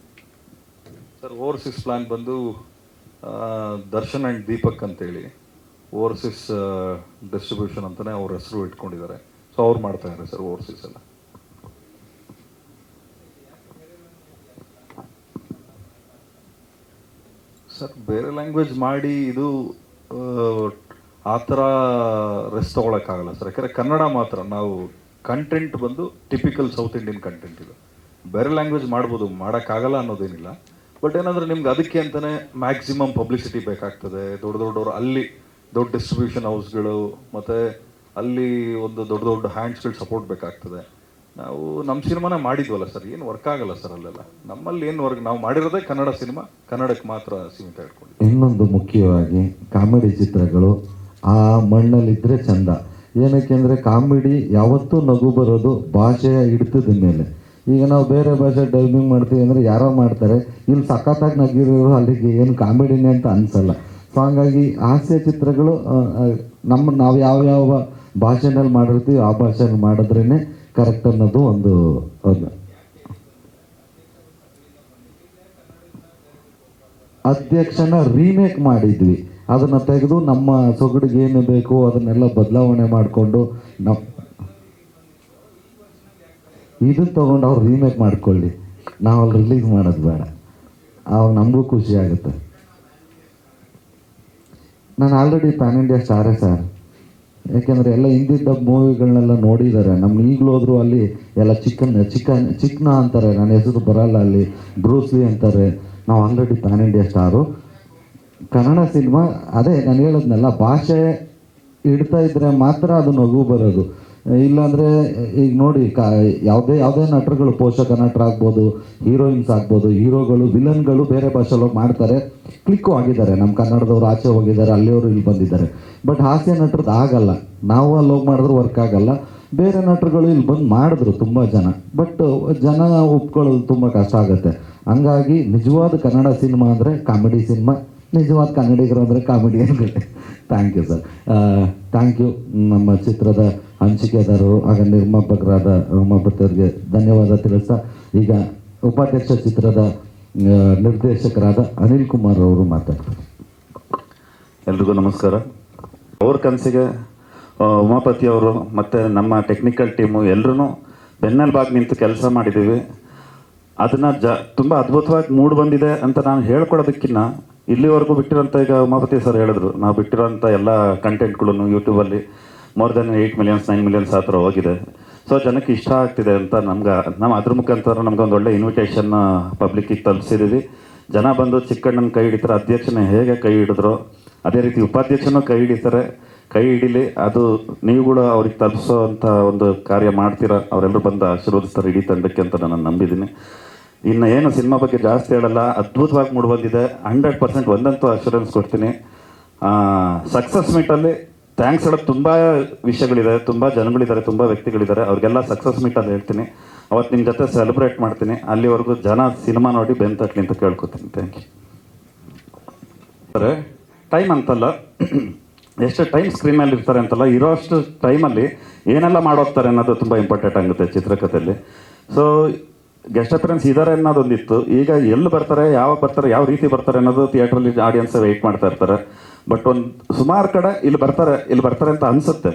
ಸರ್ ಓವರ್ಸೀಸ್ ಪ್ಲ್ಯಾನ್ ಬಂದು ದರ್ಶನ್ ಆ್ಯಂಡ್ ದೀಪಕ್ ಅಂತೇಳಿ ಓವರ್ಸೀಸ್ ಡಿಸ್ಟ್ರಿಬ್ಯೂಷನ್ ಅಂತಲೇ ಅವ್ರ ಹೆಸರು ಇಟ್ಕೊಂಡಿದ್ದಾರೆ. ಸೊ ಅವ್ರು ಮಾಡ್ತಾ ಇದ್ದಾರೆ ಸರ್ ಓವರ್ಸೀಸ್ ಎಲ್ಲ. ಸರ್ ಬೇರೆ ಲ್ಯಾಂಗ್ವೇಜ್ ಮಾಡಿ ಇದು ಆ ಥರ ರೆಸ್ಟ್ ತೊಗೊಳಕ್ಕಾಗಲ್ಲ ಸರ್, ಯಾಕಂದರೆ ಕನ್ನಡ ಮಾತ್ರ ನಾವು ಕಂಟೆಂಟ್ ಬಂದು ಟಿಪಿಕಲ್ ಸೌತ್ ಇಂಡಿಯನ್ ಕಂಟೆಂಟ್ ಇದು. ಬೇರೆ ಲ್ಯಾಂಗ್ವೇಜ್ ಮಾಡ್ಬೋದು, ಮಾಡೋಕ್ಕಾಗಲ್ಲ ಅನ್ನೋದೇನಿಲ್ಲ. ಬಟ್ ಏನಂದರೆ ನಿಮ್ಗೆ ಅದಕ್ಕೆ ಅಂತಲೇ ಮ್ಯಾಕ್ಸಿಮಮ್ ಪಬ್ಲಿಸಿಟಿ ಬೇಕಾಗ್ತದೆ. ದೊಡ್ಡವರು ಅಲ್ಲಿ ದೊಡ್ಡ ಡಿಸ್ಟ್ರಿಬ್ಯೂಷನ್ ಹೌಸ್ಗಳು ಮತ್ತು ಅಲ್ಲಿ ಒಂದು ದೊಡ್ಡ ಹ್ಯಾಂಡ್ಸ್ಗಳು ಸಪೋರ್ಟ್ ಬೇಕಾಗ್ತದೆ. ನಾವು ನಮ್ಮ ಸಿನಿಮಾನ ಮಾಡಿದ್ವಲ್ಲ ಸರ್, ಏನು ವರ್ಕ್ ಆಗಲ್ಲ ಸರ್ ಅಲ್ಲೆಲ್ಲ. ನಮ್ಮಲ್ಲಿ ಏನು ವರ್ಕ್, ನಾವು ಮಾಡಿರೋದೇ ಕನ್ನಡ ಸಿನಿಮಾ, ಕನ್ನಡಕ್ಕೆ ಮಾತ್ರ ಸೀಮಿತ ಇಟ್ಕೊಂಡು. ಇನ್ನೊಂದು ಮುಖ್ಯವಾಗಿ ಕಾಮಿಡಿ ಚಿತ್ರಗಳು ಆ ಮಣ್ಣಲ್ಲಿದ್ದರೆ ಚಂದ. ಏನಕ್ಕೆ ಅಂದರೆ ಕಾಮಿಡಿ ಯಾವತ್ತೂ ನಗು ಬರೋದು ಭಾಷೆಯ ಹಿಡಿತದ ಮೇಲೆ. ಈಗ ನಾವು ಬೇರೆ ಭಾಷೆ ಡೈವಿಂಗ್ ಮಾಡ್ತೀವಿ ಅಂದರೆ ಯಾರೋ ಮಾಡ್ತಾರೆ, ಇಲ್ಲಿ ಸಖತ್ತಾಗಿ ನಗಿರೋರು ಅಲ್ಲಿಗೆ ಏನು ಕಾಮಿಡಿನೇ ಅಂತ ಅನಿಸಲ್ಲ. ಸೊ ಹಾಗಾಗಿ ಹಾಸ್ಯ ಚಿತ್ರಗಳು ನಾವು ಯಾವ ಭಾಷೆನಲ್ಲಿ ಮಾಡಿರ್ತೀವಿ ಆ ಭಾಷೆಯಲ್ಲಿ ಮಾಡಿದ್ರೇ ಕರೆಕ್ಟ್ ಅನ್ನೋದು ಒಂದು. ಅಧ್ಯಕ್ಷನ ರೀಮೇಕ್ ಮಾಡಿದ್ವಿ, ಅದನ್ನು ತೆಗೆದು ನಮ್ಮ ಸೊಗಡಿಗೆ ಏನು ಬೇಕು ಅದನ್ನೆಲ್ಲ ಬದಲಾವಣೆ ಮಾಡಿಕೊಂಡು ನಾವು ಇದನ್ನು ತೊಗೊಂಡು ಅವ್ರು ರೀಮೇಕ್ ಮಾಡ್ಕೊಳ್ಳಿ, ನಾವು ಅಲ್ಲಿ ರಿಲೀಸ್ ಮಾಡೋದು ಬೇಡ, ಅವಾಗ ನಮಗೂ ಖುಷಿ ಆಗುತ್ತೆ. ನಾನು ಆಲ್ರೆಡಿ ಪ್ಯಾನ್ ಇಂಡಿಯಾ ಸ್ಟಾರೇ ಸರ್, ಯಾಕೆಂದರೆ ಎಲ್ಲ ಹಿಂದಿ ಡಬ್ ಮೂವಿಗಳನ್ನೆಲ್ಲ ನೋಡಿದ್ದಾರೆ. ನಮ್ಮ ಈಗಲೂ ಹೋದ್ರು ಅಲ್ಲಿ ಎಲ್ಲ ಚಿಕ್ನ ಅಂತಾರೆ, ನನ್ನ ಹೆಸರು ಬರಲ್ಲ, ಅಲ್ಲಿ ಬ್ರೂಸ್ಲಿ ಅಂತಾರೆ. ನಾವು already PAN India star. Kannada cinema ಅದೇ ನಾನು ಹೇಳಿದ್ನಲ್ಲ, ಭಾಷೆ ಇಡ್ತಾ ಇದ್ದರೆ ಮಾತ್ರ ಅದು ನಗು ಬರೋದು. ಇಲ್ಲಾಂದರೆ ಈಗ ನೋಡಿ ಯಾವುದೇ ನಟರುಗಳು, ಪೋಷಕ ನಟರಾಗ್ಬೋದು, ಹೀರೋಯಿನ್ಸ್ ಆಗ್ಬೋದು, ಹೀರೋಗಳು ವಿಲನ್ಗಳು ಬೇರೆ ಭಾಷೆಯಲ್ಲಿ ಹೋಗಿ ಮಾಡ್ತಾರೆ, ಕ್ಲಿಕ್ಕು ಆಗಿದ್ದಾರೆ. ನಮ್ಮ ಕನ್ನಡದವ್ರು ಆಚೆ ಹೋಗಿದ್ದಾರೆ, ಅಲ್ಲಿಯವರು ಇಲ್ಲಿ ಬಂದಿದ್ದಾರೆ. ಬಟ್ ಹಾಸ್ಯ ನಟರದ್ದು ಆಗಲ್ಲ, ನಾವು ಅಲ್ಲಿ ಹೋಗಿ ಮಾಡಿದ್ರು ವರ್ಕ್ ಆಗಲ್ಲ. ಬೇರೆ ನಟರುಗಳು ಇಲ್ಲಿ ಬಂದು ಮಾಡಿದ್ರು ತುಂಬ ಜನ, ಬಟ್ ಜನ ಒಪ್ಕೊಳ್ಳೋದು ತುಂಬ ಕಷ್ಟ ಆಗುತ್ತೆ. ಹಂಗಾಗಿ ನಿಜವಾದ ಕನ್ನಡ ಸಿನಿಮಾ ಅಂದರೆ ಕಾಮಿಡಿ ಸಿನಿಮಾ, ನಿಜವಾದ ಕನ್ನಡಿಗರು ಅಂದರೆ ಕಾಮಿಡಿಯನ್ಗಳು. Thank you sir, thank you. ನಮ್ಮ ಚಿತ್ರದ ಹಂಚಿಕೆದಾರರು ಹಾಗೆ ನಿರ್ಮಾಪಕರಾದ ಉಮಾಪತಿಯವರಿಗೆ ಧನ್ಯವಾದ ತಿಳಿಸ್ತಾ, ಈಗ ಉಪಾಧ್ಯಕ್ಷ ಚಿತ್ರದ ನಿರ್ದೇಶಕರಾದ ಅನಿಲ್ ಕುಮಾರ್ ಅವರು ಮಾತಾಡ್ತಾರೆ. ಎಲ್ರಿಗೂ ನಮಸ್ಕಾರ. ಅವ್ರ ಕನಸಿಗೆ ಉಮಾಪತಿಯವರು ಮತ್ತು ನಮ್ಮ ಟೆಕ್ನಿಕಲ್ ಟೀಮು ಎಲ್ಲರೂ ಬೆನ್ನೆಲುಬಾಗಿ ನಿಂತು ಕೆಲಸ ಮಾಡಿದ್ದೀವಿ. ಅದನ್ನು ತುಂಬ ಅದ್ಭುತವಾಗಿ ಮೂಡಿ ಬಂದಿದೆ ಅಂತ ನಾನು ಹೇಳ್ಕೊಡೋದಕ್ಕಿಂತ ಇಲ್ಲಿವರೆಗೂ ಬಿಟ್ಟಿರೋಂಥ, ಈಗ ಉಮಾಪತಿ ಸರ್ ಹೇಳಿದ್ರು, ನಾವು ಬಿಟ್ಟಿರೋಂಥ ಎಲ್ಲ ಕಂಟೆಂಟ್ಗಳನ್ನು ಯೂಟ್ಯೂಬಲ್ಲಿ ಮೋರ್ ದೆನ್ 8 ಮಿಲಿಯನ್ಸ್ 9 ಮಿಲಿಯನ್ಸ್ ಆ ಥರ ಹೋಗಿದೆ. ಸೊ ಜನಕ್ಕೆ ಇಷ್ಟ ಆಗ್ತಿದೆ ಅಂತ ನಾವು ಅದ್ರ ಮುಖಾಂತರ ನಮ್ಗೊಂದು ಒಳ್ಳೆ ಇನ್ವಿಟೇಷನ್ ಪಬ್ಲಿಕ್ಕಿಗೆ ತಲುಪಿಸಿದ್ದೀವಿ. ಜನ ಬಂದು ಚಿಕ್ಕಣ್ಣನ ಕೈ ಹಿಡಿತಾರೆ, ಅಧ್ಯಕ್ಷನ ಹೇಗೆ ಕೈ ಹಿಡಿದ್ರು ಅದೇ ರೀತಿ ಉಪಾಧ್ಯಕ್ಷನೂ ಕೈ ಹಿಡಿತಾರೆ. ಕೈ ಹಿಡೀಲಿ, ಅದು ನೀವುಗಳು ಅವ್ರಿಗೆ ತಲುಪಿಸೋ ಅಂಥ ಒಂದು ಕಾರ್ಯ ಮಾಡ್ತೀರಾ. ಅವರೆಲ್ಲರೂ ಬಂದು ಆಶೀರ್ವದಿಸ್ತಾರೆ ಇಡೀ ತಂಡಕ್ಕೆ ಅಂತ ನಾನು ನಂಬಿದ್ದೀನಿ. ಇನ್ನು ಏನು ಸಿನಿಮಾ ಬಗ್ಗೆ ಜಾಸ್ತಿ ಹೇಳಲ್ಲ, ಅದ್ಭುತವಾಗಿ ಮೂಡಿ ಬಂದಿದೆ. 100% ಒಂದಂತೂ ಅಶ್ಯೂರೆನ್ಸ್ ಕೊಡ್ತೀನಿ. ಸಕ್ಸಸ್ ಮೀಟಲ್ಲಿ ಥ್ಯಾಂಕ್ಸ್ ಹೇಳೋದು ತುಂಬ ವಿಷಯಗಳಿದೆ, ತುಂಬ ಜನಗಳಿದ್ದಾರೆ, ತುಂಬ ವ್ಯಕ್ತಿಗಳಿದ್ದಾರೆ. ಅವ್ರಿಗೆಲ್ಲ ಸಕ್ಸಸ್ ಮೀಟಲ್ಲಿ ಹೇಳ್ತೀನಿ, ಅವತ್ತು ನಿಮ್ಮ ಜೊತೆ ಸೆಲೆಬ್ರೇಟ್ ಮಾಡ್ತೀನಿ. ಅಲ್ಲಿವರೆಗೂ ಜನ ಸಿನಿಮಾ ನೋಡಿ ಬೆನ್ ತಟ್ಟಲಿ ಅಂತ ಕೇಳ್ಕೊತೀನಿ. Thank you. ಟೈಮ್ ಅಂತಲ್ಲ, ಎಷ್ಟು ಟೈಮ್ ಸ್ಕ್ರೀನ್ ಮೇಲೆ ಇರ್ತಾರೆ ಅಂತಲ್ಲ, ಇರೋಷ್ಟು ಟೈಮಲ್ಲಿ ಏನೆಲ್ಲ ಮಾಡೋಗ್ತಾರೆ ಅನ್ನೋದು ತುಂಬ ಇಂಪಾರ್ಟೆಂಟ್ ಆಗುತ್ತೆ ಚಿತ್ರಕಥೆಯಲ್ಲಿ. ಸೊ ಗೆಸ್ಟ್ ಅಪಿಯರೆನ್ಸ್ ಇದ್ದಾರೆ ಅನ್ನೋದೊಂದಿತ್ತು. ಈಗ ಎಲ್ಲಿ ಬರ್ತಾರೆ, ಯಾವಾಗ ಬರ್ತಾರೆ, ಯಾವ ರೀತಿ ಬರ್ತಾರೆ ಅನ್ನೋದು ಥಿಯೇಟ್ರಲ್ಲಿ ಆಡಿಯನ್ಸ್ ವೆಯ್ಟ್ ಮಾಡ್ತಾ ಇರ್ತಾರೆ. ಬಟ್ ಒಂದು ಸುಮಾರು ಕಡೆ ಇಲ್ಲಿ ಬರ್ತಾರೆ ಅಂತ ಅನಿಸುತ್ತೆ.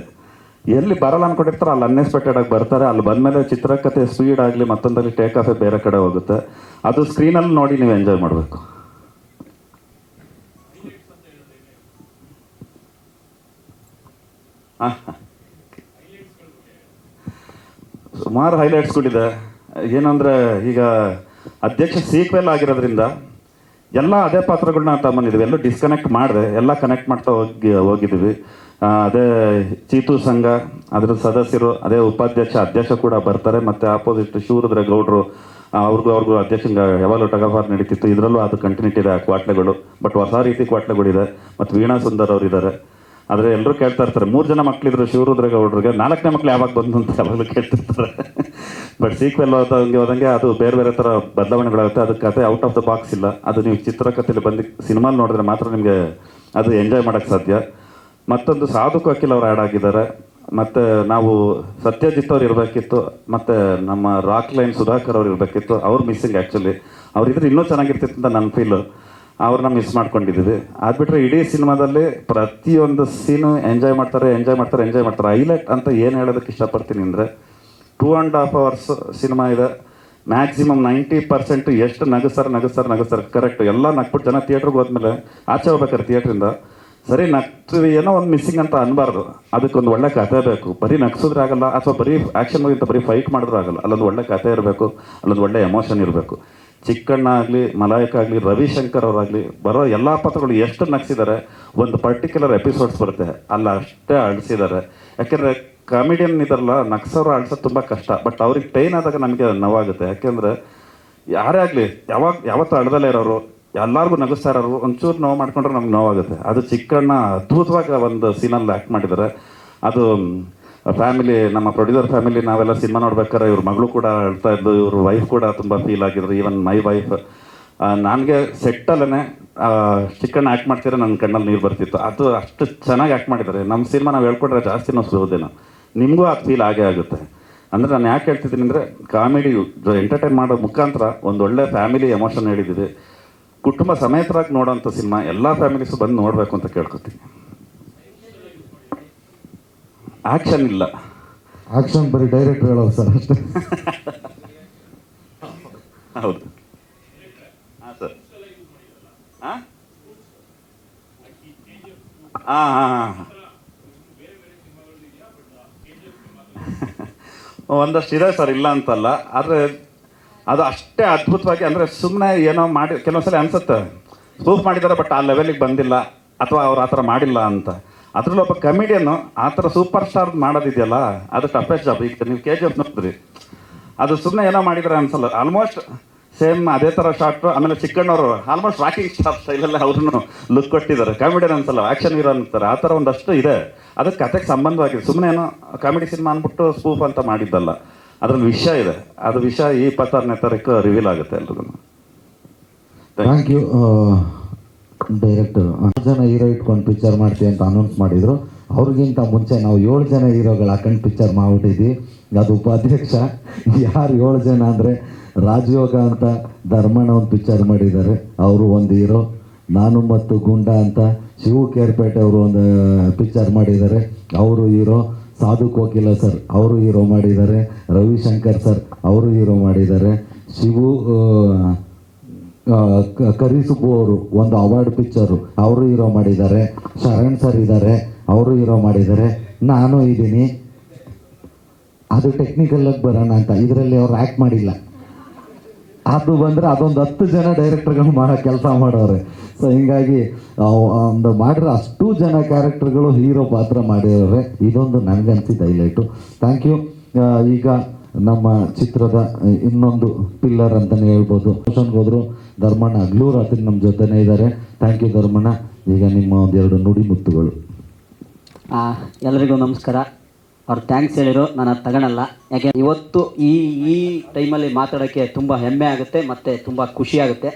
ಎಲ್ಲಿ ಬರಲ್ಲ ಅಂದ್ಕೊಂಡಿರ್ತಾರೆ ಅಲ್ಲಿ ಅನ್ಎಕ್ಸ್ಪೆಕ್ಟೆಡ್ ಆಗಿ ಬರ್ತಾರೆ. ಅಲ್ಲಿ ಬಂದಮೇಲೆ ಚಿತ್ರಕಥೆ ಸ್ಪೀಡ್ ಆಗಲಿ ಮತ್ತೊಂದಲ್ಲಿ ಟೇಕ್ ಆಫೇ ಬೇರೆ ಕಡೆ ಹೋಗುತ್ತೆ. ಅದು ಸ್ಕ್ರೀನಲ್ಲಿ ನೋಡಿ ನೀವು ಎಂಜಾಯ್ ಮಾಡಬೇಕು. ಸುಮಾರು ಹೈಲೈಟ್ಸ್ಗಳಿದೆ. ಏನಂದರೆ ಈಗ ಅಧ್ಯಕ್ಷ ಸೀಕ್ವೆಲ್ ಆಗಿರೋದ್ರಿಂದ ಎಲ್ಲ ಅದೇ ಪಾತ್ರಗಳನ್ನ ತಗೊಂಡಿದ್ದೀವಿ. ಎಲ್ಲೂ ಡಿಸ್ಕನೆಕ್ಟ್ ಮಾಡಿದೆ, ಎಲ್ಲ ಕನೆಕ್ಟ್ ಮಾಡ್ತಾ ಹೋಗಿದ್ದೀವಿ. ಅದೇ ಚೀತು ಸಂಘ ಅದರ ಸದಸ್ಯರು, ಅದೇ ಉಪಾಧ್ಯಕ್ಷ, ಅಧ್ಯಕ್ಷ ಕೂಡ ಬರ್ತಾರೆ. ಮತ್ತು ಆಪೋಸಿಟ್ ಶಿವರುದ್ರ ಗೌಡರು ಅವ್ರಿಗೂ ಅಧ್ಯಕ್ಷಂಗೆ ಯಾವಾಗಲೂ ಟಗಫಾರ್ ನಡೀತಿತ್ತು. ಇದರಲ್ಲೂ ಅದು ಕಂಟಿನ್ಯೂಟಿ ಇದೆ, ಕ್ವಾಟ್ಲೆಗಳು. ಬಟ್ ಹೊಸ ರೀತಿ ಕ್ವಾಟ್ಲೆಗಳಿದೆ. ಮತ್ತು ವೀಣಾ ಸುಂದರ್ ಅವರು ಇದ್ದಾರೆ. ಆದರೆ ಎಲ್ಲರೂ ಕೇಳ್ತಾ ಇರ್ತಾರೆ, 3 ಜನ ಮಕ್ಕಳಿದ್ರು ಶಿವರುದ್ರೇಗೌಡರಿಗೆ, 4ನೇ ಮಕ್ಳು ಯಾವಾಗ ಬಂದು ಅಂತ ಯಾವಾಗಲೂ ಕೇಳ್ತಿರ್ತಾರೆ. ಬಟ್ ಸೀಕ್ವೆಲ್ ಹೋದಂಗೆ ಅದು ಬೇರೆ ಬೇರೆ ಥರ ಬದಲಾವಣೆಗಳಾಗುತ್ತೆ. ಅದಕ್ಕೆ ಕತೆ ಔಟ್ ಆಫ್ ದ ಬಾಕ್ಸ್ ಇಲ್ಲ. ಅದು ನೀವು ಚಿತ್ರಕಥೆಯಲ್ಲಿ ಬಂದು ಸಿನಿಮಾಲ್ ನೋಡಿದ್ರೆ ಮಾತ್ರ ನಿಮಗೆ ಅದು ಎಂಜಾಯ್ ಮಾಡೋಕ್ಕೆ ಸಾಧ್ಯ. ಮತ್ತೊಂದು ಸಾಧು ಕೋಕಿಲ್ ಅವರು ಆ್ಯಡ್ ಆಗಿದ್ದಾರೆ. ಮತ್ತು ನಾವು ಸತ್ಯಜಿತ್ ಅವ್ರು ಇರಬೇಕಿತ್ತು, ಮತ್ತು ನಮ್ಮ ರಾಕ್ ಲೈನ್ ಸುಧಾಕರ್ ಅವ್ರು ಇರಬೇಕಿತ್ತು. ಅವ್ರು ಮಿಸ್ಸಿಂಗ್ ಆ್ಯಕ್ಚುಲಿ. ಅವ್ರಿದ್ರೆ ಇನ್ನೂ ಚೆನ್ನಾಗಿರ್ತಿತ್ತು ಅಂತ ನನ್ನ ಫೀಲು. ಅವ್ರನ್ನ ಮಿಸ್ ಮಾಡ್ಕೊಂಡಿದ್ದೀವಿ. ಅದು ಬಿಟ್ಟರೆ ಇಡೀ ಸಿನಿಮಾದಲ್ಲಿ ಪ್ರತಿಯೊಂದು ಸೀನು ಎಂಜಾಯ್ ಮಾಡ್ತಾರೆ. ಹೈಲೈಟ್ ಅಂತ ಏನು ಹೇಳೋದಕ್ಕೆ ಇಷ್ಟಪಡ್ತೀನಿ ಅಂದರೆ 2.5 hours ಸಿನಿಮಾ ಇದೆ. ಮ್ಯಾಕ್ಸಿಮಮ್ 90% ಎಷ್ಟು ನಗಿಸ್ತಾರೆ ಕರೆಕ್ಟ್. ಎಲ್ಲ ನಕ್ಬಿಟ್ಟು ಜನ ಥಿಯೇಟ್ರಿಗೆ ಹೋದ್ಮೇಲೆ ಆಚೆ ಹೋಗ್ಬೇಕಾರೆ ಥಿಯೇಟ್ರಿಂದ ಸರಿ ನಗ್ತೀವಿ, ಏನೋ ಒಂದು ಮಿಸ್ಸಿಂಗ್ ಅಂತ ಅನ್ಬಾರ್ದು. ಅದಕ್ಕೊಂದು ಒಳ್ಳೆ ಕಥೆ ಬೇಕು. ಬರೀ ನಗ್ಸಿದ್ರೆ ಆಗಲ್ಲ, ಅಥವಾ ಬರೀ ಆ್ಯಕ್ಷನ್ ಮೂವಿ ಅಂತ ಬರೀ ಫೈಟ್ ಮಾಡಿದ್ರೆ ಆಗಲ್ಲ. ಅಲ್ಲೊಂದು ಒಳ್ಳೆ ಕಥೆ ಇರಬೇಕು, ಅಲ್ಲೊಂದು ಒಳ್ಳೆ ಎಮೋಷನ್ ಇರಬೇಕು. ಚಿಕ್ಕಣ್ಣ ಆಗಲಿ, ಮಲಾಯಕ ಆಗಲಿ, ರವಿಶಂಕರ್ ಅವರಾಗಲಿ ಬರೋ ಎಲ್ಲ ಪಾತ್ರಗಳು ಎಷ್ಟು ನಗ್ಸಿದ್ದಾರೆ. ಒಂದು ಪರ್ಟಿಕ್ಯುಲರ್ ಎಪಿಸೋಡ್ಸ್ ಬರುತ್ತೆ, ಅಲ್ಲ ಅಷ್ಟೇ ಅಳಿಸಿದ್ದಾರೆ. ಯಾಕೆಂದರೆ ಕಾಮಿಡಿಯನ್ ಇದಾರಲ್ಲ, ನಗ್ಸೋರು ಅಳ್ಸೋದು ತುಂಬ ಕಷ್ಟ. ಬಟ್ ಅವ್ರಿಗೆ ಟೈನ್ ಆದಾಗ ನಮಗೆ ನೋವಾಗುತ್ತೆ. ಯಾಕೆಂದರೆ ಯಾರೇ ಆಗಲಿ ಯಾವತ್ತೂ ಅಳ್ದಲ್ಲೇ ಇರೋರು, ಎಲ್ಲರಿಗೂ ನಗಿಸ್ತಾ ಇರೋರು ಒಂಚೂರು ನೋವು ಮಾಡ್ಕೊಂಡ್ರೆ ನಮ್ಗೆ ನೋವಾಗುತ್ತೆ. ಅದು ಚಿಕ್ಕಣ್ಣ ಅದ್ಭುತವಾಗಿ ಒಂದು ಸೀನಲ್ಲಿ ಆ್ಯಕ್ಟ್ ಮಾಡಿದ್ದಾರೆ. ಅದು ಫ್ಯಾಮಿಲಿ, ನಮ್ಮ ಪ್ರೊಡ್ಯೂಸರ್ ಫ್ಯಾಮಿಲಿ ನಾವೆಲ್ಲ ಸಿನಿಮಾ ನೋಡ್ಬೇಕಾದ್ರೆ ಇವ್ರ ಮಗಳು ಕೂಡ ಅಳ್ತಾ ಇದ್ದು, ಇವ್ರ ವೈಫ್ ಕೂಡ ತುಂಬ ಫೀಲ್ ಆಗಿದ್ರು. Even my wife. ನನಗೆ ಸೆಟ್ಟಲ್ಲೇ ಚಿಕ್ಕಣ್ಣ ಆ್ಯಕ್ಟ್ ಮಾಡ್ತಿದ್ರೆ ನನ್ನ ಕಣ್ಣಲ್ಲಿ ನೀರು ಬರ್ತಿತ್ತು. ಅದು ಅಷ್ಟು ಚೆನ್ನಾಗಿ ಆ್ಯಕ್ಟ್ ಮಾಡಿದ್ದಾರೆ. ನಮ್ಮ ಸಿನಿಮಾ ನಾವು ಹೇಳ್ಕೊಂಡ್ರೆ ಜಾಸ್ತಿನೂ ಸುಲಭದೇನೋ, ನಿಮಗೂ ಅದು ಫೀಲ್ ಆಗೇ ಆಗುತ್ತೆ. ಅಂದರೆ ನಾನು ಯಾಕೆ ಹೇಳ್ತಿದ್ದೀನಿ ಅಂದರೆ, ಕಾಮಿಡಿ ಎಂಟರ್ಟೈನ್ ಮಾಡೋ ಮುಖಾಂತರ ಒಂದು ಒಳ್ಳೆ ಫ್ಯಾಮಿಲಿ ಎಮೋಷನ್ ಹೇಳಿದ್ದೀವಿ. ಕುಟುಂಬ ಸಮೇತರಾಗಿ ನೋಡೋಂಥ ಸಿನಿಮಾ ಎಲ್ಲ ಫ್ಯಾಮಿಲೀಸು ಬಂದು ನೋಡಬೇಕು ಅಂತ ಕೇಳ್ಕೊತೀನಿ. ಆ್ಯಕ್ಷನ್ ಇಲ್ಲ, ಆಕ್ಷನ್ ಬರೀ ಡೈರೆಕ್ಟರ್ ಹೇಳೋದು ಸರ್ ಅಷ್ಟೇ. ಹೌದು. ಹಾಂ ಸರ್. ಹಾಂ ಹಾಂ ಹಾಂ ಒಂದಷ್ಟು ಇದೆ ಸರ್, ಇಲ್ಲ ಅಂತಲ್ಲ. ಆದರೆ ಅದು ಅಷ್ಟೇ ಅದ್ಭುತವಾಗಿ, ಅಂದರೆ ಸುಮ್ಮನೆ ಏನೋ ಮಾಡಿ ಕೆಲವೊಂದ್ಸಲ ಅನಿಸುತ್ತೆ ಪ್ರೂಫ್ ಮಾಡಿದ್ದಾರೆ, ಬಟ್ ಆ ಲೆವೆಲಿಗೆ ಬಂದಿಲ್ಲ ಅಥವಾ ಅವ್ರು ಆ ಥರ ಮಾಡಿಲ್ಲ ಅಂತ. ಅದರಲ್ಲೂ ಒಬ್ಬ ಕಮಿಡಿಯನ್ನು ಆ ಥರ ಸೂಪರ್ ಸ್ಟಾರ್ ಮಾಡೋದಿದೆಯಲ್ಲ, ಅದು ಟಫೆಸ್ಟ್ ಜಾಬ್. ಈಗ ನೀವು KGF ನೋಡಿದ್ರಿ, ಅದು ಸುಮ್ಮನೆ ಏನೋ ಮಾಡಿದ್ದಾರೆ ಅನ್ಸಲ್ಲ. ಆಲ್ಮೋಸ್ಟ್ ಸೇಮ್ ಅದೇ ಥರ ಶಾರ್ಟು. ಆಮೇಲೆ ಚಿಕ್ಕಣ್ಣವರು ಆಲ್ಮೋಸ್ಟ್ ರಾಕಿಂಗ್ ಸ್ಟಾರ್ ಸ್ಟೈಲಲ್ಲಿ ಅವ್ರನ್ನು ಲುಕ್ ಕೊಟ್ಟಿದ್ದಾರೆ. ಕಾಮಿಡಿಯನ್ ಅನ್ಸಲ್ಲ, ಆ್ಯಕ್ಷನ್ ಹೀರೋ ಅಂತಾರೆ. ಆ ಥರ ಒಂದಷ್ಟು ಇದೆ. ಅದಕ್ಕೆ ಕತೆಗೆ ಸಂಬಂಧವಾಗಿದೆ. ಸುಮ್ಮನೆ ಏನೋ ಕಾಮಿಡಿ ಸಿನಿಮಾ ಅಂದ್ಬಿಟ್ಟು ಸ್ಪೂಫ್ ಅಂತ ಮಾಡಿದ್ದಲ್ಲ. ಅದರಲ್ಲಿ ವಿಷಯ ಇದೆ. ಅದು ವಿಷಯ ಈ 26ನೇ ತಾರೀಕು ರಿವೀಲ್ ಆಗುತ್ತೆ ಎಲ್ರಿಗೂ. Thank you director. 6 ಜನ ಹೀರೋ ಇಟ್ಕೊಂಡು ಪಿಕ್ಚರ್ ಮಾಡ್ತೀವಿ ಅಂತ ಅನೌನ್ಸ್ ಮಾಡಿದರು. ಅವ್ರಿಗಿಂತ ಮುಂಚೆ ನಾವು 7 ಜನ ಹೀರೋಗಳು ಹಾಕೊಂಡು ಪಿಕ್ಚರ್ ಮಾಡ್ಬಿಟ್ಟಿದ್ವಿ. ಅದು ಉಪಾಧ್ಯಕ್ಷ. ಯಾರು 7 ಜನ ಅಂದರೆ, ರಾಜಯೋಗ ಅಂತ ಧರ್ಮಣ್ಣ ಒಂದು ಪಿಕ್ಚರ್ ಮಾಡಿದ್ದಾರೆ, ಅವರು ಒಂದು ಹೀರೋ. ನಾನು ಮತ್ತು ಗುಂಡ ಅಂತ ಶಿವು ಕೇರ್ಪೇಟೆ ಅವರು ಒಂದು ಪಿಕ್ಚರ್ ಮಾಡಿದ್ದಾರೆ, ಅವರು ಹೀರೋ. ಸಾಧು ಕೋಕಿಲ ಸರ್ ಅವರು ಹೀರೋ ಮಾಡಿದ್ದಾರೆ. ರವಿಶಂಕರ್ ಸರ್ ಅವರು ಹೀರೋ ಮಾಡಿದ್ದಾರೆ. ಶಿವು ಕರಿಸುಬ್ಬು ಅವರು ಒಂದು ಅವಾರ್ಡ್ ಪಿಕ್ಚರು ಅವರು ಹೀರೋ ಮಾಡಿದ್ದಾರೆ. ಶರಣ್ ಸರ್ ಇದ್ದಾರೆ, ಅವರು ಹೀರೋ ಮಾಡಿದ್ದಾರೆ. ನಾನು ಇದ್ದೀನಿ. ಅದು ಟೆಕ್ನಿಕಲಾಗಿ ಬರೋಣ ಅಂತ, ಇದರಲ್ಲಿ ಅವ್ರು ಆ್ಯಕ್ಟ್ ಮಾಡಿಲ್ಲ. ಅದು ಬಂದರೆ ಅದೊಂದು 10 ಜನ ಡೈರೆಕ್ಟರ್ಗಳು ಮಾಡೋ ಕೆಲಸ ಮಾಡೋರೆ. ಸೊ ಹಿಂಗಾಗಿ ಒಂದು ಮಾಡಿರೋ ಅಷ್ಟು ಜನ ಕ್ಯಾರೆಕ್ಟರ್ಗಳು ಹೀರೋ ಪಾತ್ರ ಮಾಡಿರೋರೆ. ಇದೊಂದು ನನಗನ್ಸಿದ್ದು ಹೈಲೈಟು. Thank you. ಈಗ ನಮ್ಮ ಚಿತ್ರದ ಇನ್ನೊಂದು ಪಿಲ್ಲರ್ ಅಂತಲೇ ಹೇಳ್ಬೋದು. ಫಂಕ್ಷನ್ಗೆ ಹೋದರು ಧರ್ಮಣ್ಣ ಹಗ್ಲೂರು ರಾತ್ರಿ ನಮ್ಮ ಜೊತೆನೇ ಇದ್ದಾರೆ. Thank you Dharmanna. ಈಗ ನಿಮ್ಮ ಒಂದೆರಡು ನುಡಿ ಮುತ್ತುಗಳು. ಎಲ್ಲರಿಗೂ ನಮಸ್ಕಾರ. ಅವ್ರು ಥ್ಯಾಂಕ್ಸ್ ಹೇಳಿದ್ರು, ನಾನು ಅದು ತಗೊಳಲ್ಲ. ಯಾಕೆ ಇವತ್ತು ಈ ಟೈಮಲ್ಲಿ ಮಾತಾಡೋಕ್ಕೆ ತುಂಬ ಹೆಮ್ಮೆ ಆಗುತ್ತೆ ಮತ್ತು ತುಂಬ ಖುಷಿ ಆಗುತ್ತೆ.